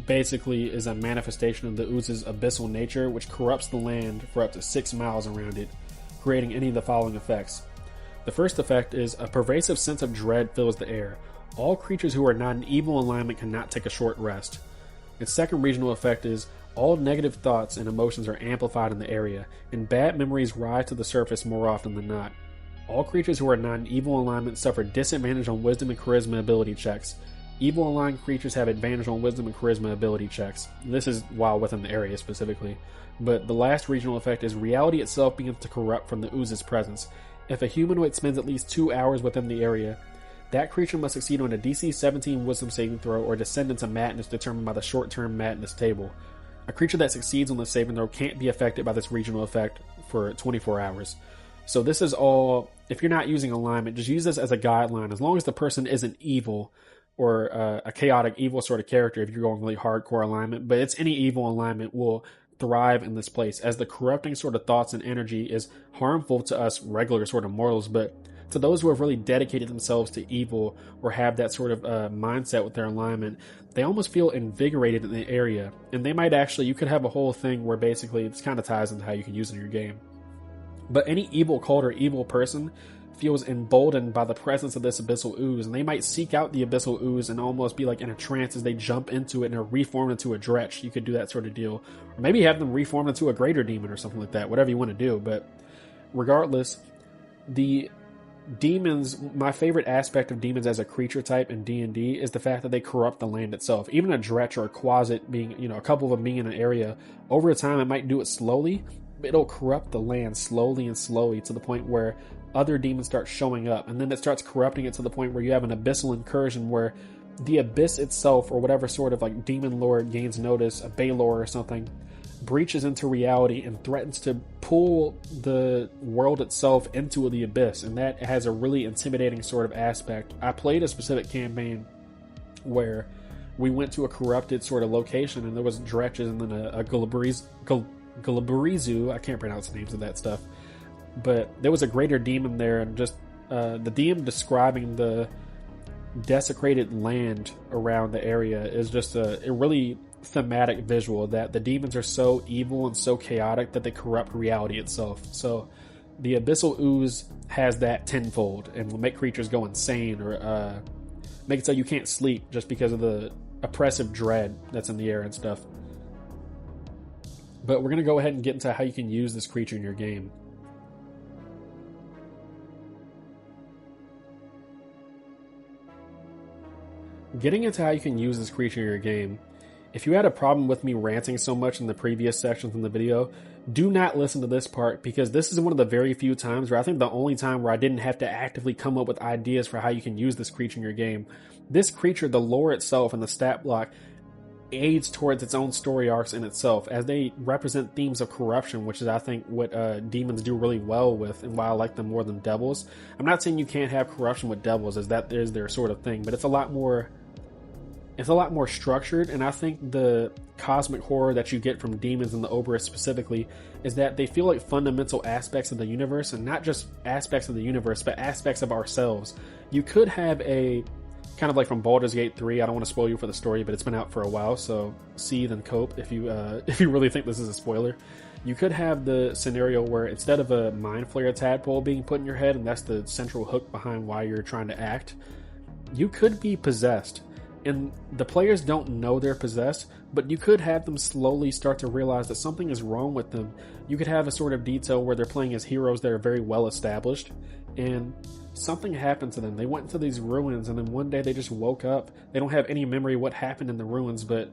basically is a manifestation of the ooze's abyssal nature, which corrupts the land for up to 6 miles around it, creating any of the following effects. The first effect is a pervasive sense of dread fills the air. All creatures who are not in evil alignment cannot take a short rest. Its second regional effect is all negative thoughts and emotions are amplified in the area, and bad memories rise to the surface more often than not. All creatures who are not in evil alignment suffer disadvantage on wisdom and charisma ability checks. Evil aligned creatures have advantage on wisdom and charisma ability checks. This is while within the area specifically. But the last regional effect is reality itself begins to corrupt from the ooze's presence. If a humanoid spends at least 2 hours within the area, that creature must succeed on a DC 17 wisdom saving throw or descend into madness determined by the short-term madness table. A creature that succeeds on the saving throw can't be affected by this regional effect for 24 hours. So this is all, if you're not using alignment, just use this as a guideline. As long as the person isn't evil or a chaotic evil sort of character, if you're going really hardcore alignment, but it's any evil alignment will thrive in this place, as the corrupting sort of thoughts and energy is harmful to us regular sort of mortals, but to those who have really dedicated themselves to evil or have that sort of mindset with their alignment, they almost feel invigorated in the area. And they might actually, you could have a whole thing where basically this kind of ties into how you can use it in your game. But any evil cult or evil person feels emboldened by the presence of this Abyssal Ooze, and they might seek out the Abyssal Ooze and almost be like in a trance as they jump into it and are reformed into a Dretch. You could do that sort of deal. Or maybe have them reformed into a greater demon or something like that, whatever you want to do. But regardless, the demons, my favorite aspect of demons as a creature type in D&D is the fact that they corrupt the land itself. Even a Dretch or a Quasit being, a couple of them being in an area, over time it might do it slowly, but it'll corrupt the land slowly and slowly to the point where other demons start showing up, and then it starts corrupting it to the point where you have an abyssal incursion where the abyss itself, or whatever sort of like demon lord gains notice, a Baylor or something, breaches into reality and threatens to pull the world itself into the abyss, and that has a really intimidating sort of aspect. I played a specific campaign where we went to a corrupted sort of location, and there was dretches and then a Galabarizu, I can't pronounce the names of that stuff, but there was a greater demon there, and just the DM describing the desecrated land around the area is just a really thematic visual, that the demons are so evil and so chaotic that they corrupt reality itself. So the Abyssal Ooze has that tenfold and will make creatures go insane, or make it so you can't sleep just because of the oppressive dread that's in the air and stuff. But we're going to go ahead and get into how you can use this creature in your game. Getting into how you can use this creature in your game, if you had a problem with me ranting so much in the previous sections in the video, do not listen to this part, because this is one of the very few times, or I think the only time, where I didn't have to actively come up with ideas for how you can use this creature in your game. This creature, the lore itself and the stat block, aids towards its own story arcs in itself, as they represent themes of corruption, which is, I think, what demons do really well with, and why I like them more than devils. I'm not saying you can't have corruption with devils, as that is their sort of thing, but it's a lot more structured, and I think the cosmic horror that you get from demons and the Obyrith specifically is that they feel like fundamental aspects of the universe, and not just aspects of the universe, but aspects of ourselves. You could have a kind of like from Baldur's Gate 3. I don't want to spoil you for the story, but it's been out for a while, so seethe and cope if you really think this is a spoiler. You could have the scenario where instead of a mind flayer tadpole being put in your head, and that's the central hook behind why you're trying to act, you could be possessed. And the players don't know they're possessed, but you could have them slowly start to realize that something is wrong with them. You could have a sort of detail where they're playing as heroes that are very well established, and something happened to them. They went into these ruins, and then one day they just woke up. They don't have any memory of what happened in the ruins, but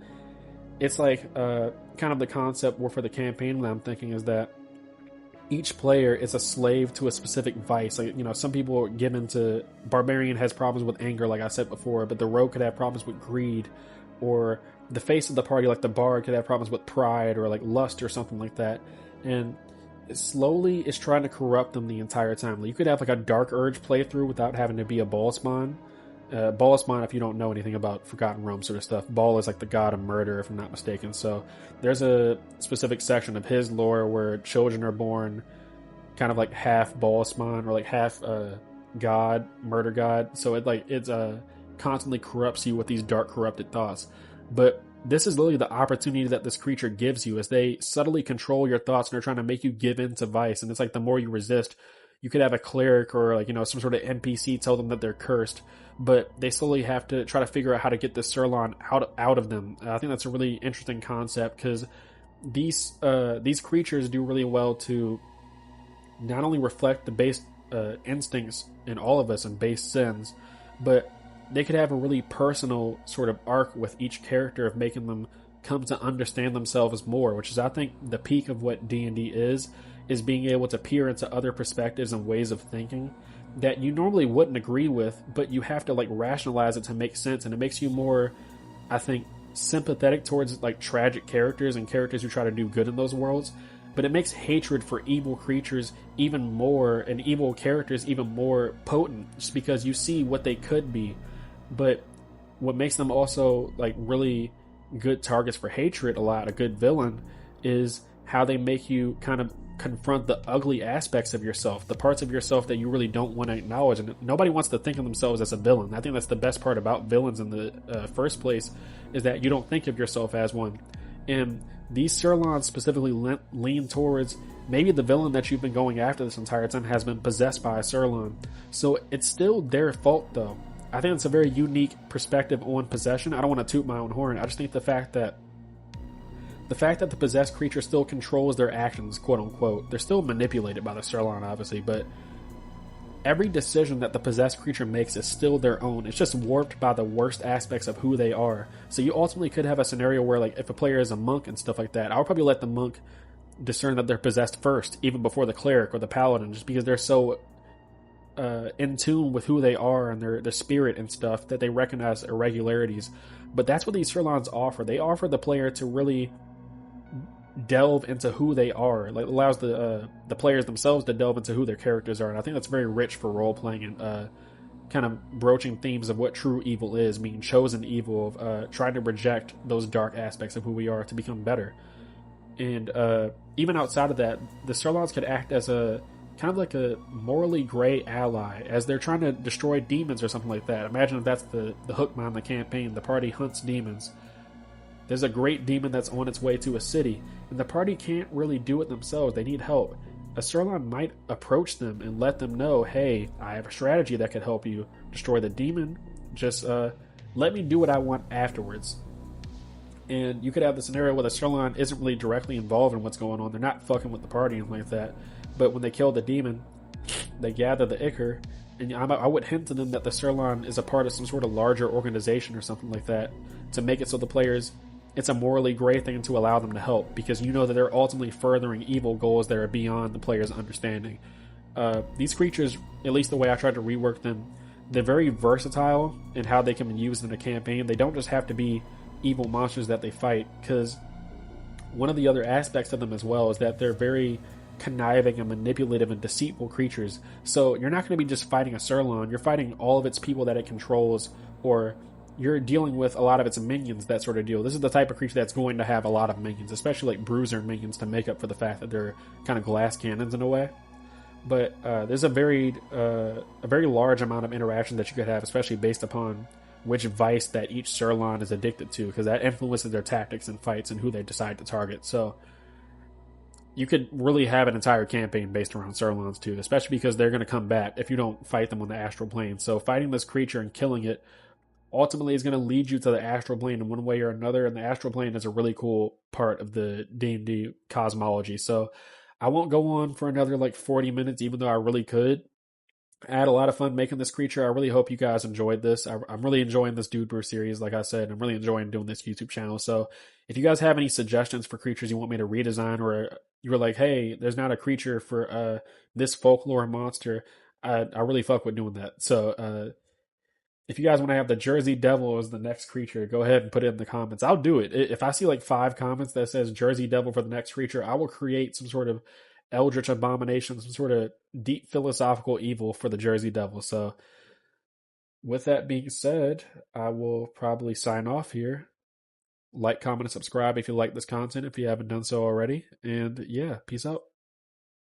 it's like kind of the concept for the campaign that I'm thinking is that each player is a slave to a specific vice. Like, some people are given to... Barbarian has problems with anger, like I said before, but the rogue could have problems with greed, or the face of the party, like the bard, could have problems with pride, or like lust, or something like that. And it slowly is trying to corrupt them the entire time. Like, you could have like a dark urge playthrough without having to be a ball spawn. Ball spawn, if you don't know anything about Forgotten Realms sort of stuff, Ball is like the god of murder, if I'm not mistaken. So there's a specific section of his lore where children are born kind of like half ball spawn, or like half god, murder god. So it constantly corrupts you with these dark, corrupted thoughts. But this is literally the opportunity that this creature gives you, as they subtly control your thoughts and are trying to make you give in to vice. And it's like the more you resist, you could have a cleric or like, some sort of NPC tell them that they're cursed, but they slowly have to try to figure out how to get this Psurlon out of them. I think that's a really interesting concept, because these creatures do really well to not only reflect the base instincts in all of us and base sins, but they could have a really personal sort of arc with each character of making them come to understand themselves more, which is, I think, the peak of what D&D is being able to peer into other perspectives and ways of thinking that you normally wouldn't agree with, but you have to like rationalize it to make sense. And it makes you more, I think, sympathetic towards like tragic characters and characters who try to do good in those worlds. But it makes hatred for evil creatures even more, and evil characters even more potent, just because you see what they could be. But what makes them also like really good targets for hatred, a good villain, is how they make you kind of confront the ugly aspects of yourself, the parts of yourself that you really don't want to acknowledge. And nobody wants to think of themselves as a villain. I think that's the best part about villains in the first place, is that you don't think of yourself as one. And these Psurlons specifically lean towards maybe the villain that you've been going after this entire time has been possessed by a Psurlon. So it's still their fault, though. I think it's a very unique perspective on possession. I don't want to toot my own horn. I just think the fact that the possessed creature still controls their actions, quote unquote. They're still manipulated by the Psurlon, obviously, but every decision that the possessed creature makes is still their own. It's just warped by the worst aspects of who they are. So you ultimately could have a scenario where, like, if a player is a monk and stuff like that, I would probably let the monk discern that they're possessed first, even before the cleric or the paladin, just because they're so in tune with who they are and their spirit and stuff that they recognize irregularities. But that's what these Psurlons offer. They offer the player to really delve into who they are. Like, allows the players themselves to delve into who their characters are, and I think that's very rich for role playing and kind of broaching themes of what true evil is, being chosen evil, of trying to reject those dark aspects of who we are to become better. And even outside of that, the Psurlons could act as a kind of like a morally gray ally as they're trying to destroy demons or something like that. Imagine if that's the hook behind the campaign. The party hunts demons. There's a great demon that's on its way to a city, and the party can't really do it themselves. They need help. A Psurlon might approach them and let them know, hey, I have a strategy that could help you destroy the demon. Just let me do what I want afterwards. And you could have the scenario where the Psurlon isn't really directly involved in what's going on. They're not fucking with the party and like that. But when they kill the demon, they gather the Ichor, and I would hint to them that the Psurlon is a part of some sort of larger organization or something like that to make it so the players, it's a morally gray thing to allow them to help, because you know that they're ultimately furthering evil goals that are beyond the player's understanding. These creatures, at least the way I tried to rework them, they're very versatile in how they can be used in a campaign. They don't just have to be evil monsters that they fight, because one of the other aspects of them as well is that they're very conniving and manipulative and deceitful creatures. So you're not going to be just fighting a Psurlon, you're fighting all of its people that it controls, or you're dealing with a lot of its minions, that sort of deal. This is the type of creature that's going to have a lot of minions, especially like bruiser minions, to make up for the fact that they're kind of glass cannons in a way. But there's a very large amount of interaction that you could have, especially based upon which vice that each Psurlon is addicted to, because that influences their tactics and fights and who they decide to target. So you could really have an entire campaign based around Psurlons too, especially because they're going to come back if you don't fight them on the astral plane. So fighting this creature and killing it ultimately is going to lead you to the astral plane in one way or another, and the astral plane is a really cool part of the D&D cosmology. So I won't go on for another like 40 minutes, even though I really could. I had a lot of fun making this creature. I really hope you guys enjoyed this. I'm really enjoying this Dude Brew series, like I said. I'm really enjoying doing this YouTube channel. So if you guys have any suggestions for creatures you want me to redesign, or you were like, hey, there's not a creature for this folklore monster, I really fuck with doing that. So if you guys want to have the Jersey Devil as the next creature, go ahead and put it in the comments. I'll do it. If I see like 5 comments that says Jersey Devil for the next creature, I will create some sort of eldritch abomination, some sort of deep philosophical evil for the Jersey Devil. So with that being said, I will probably sign off here. Like, comment, and subscribe if you like this content, if you haven't done so already. And yeah, peace out.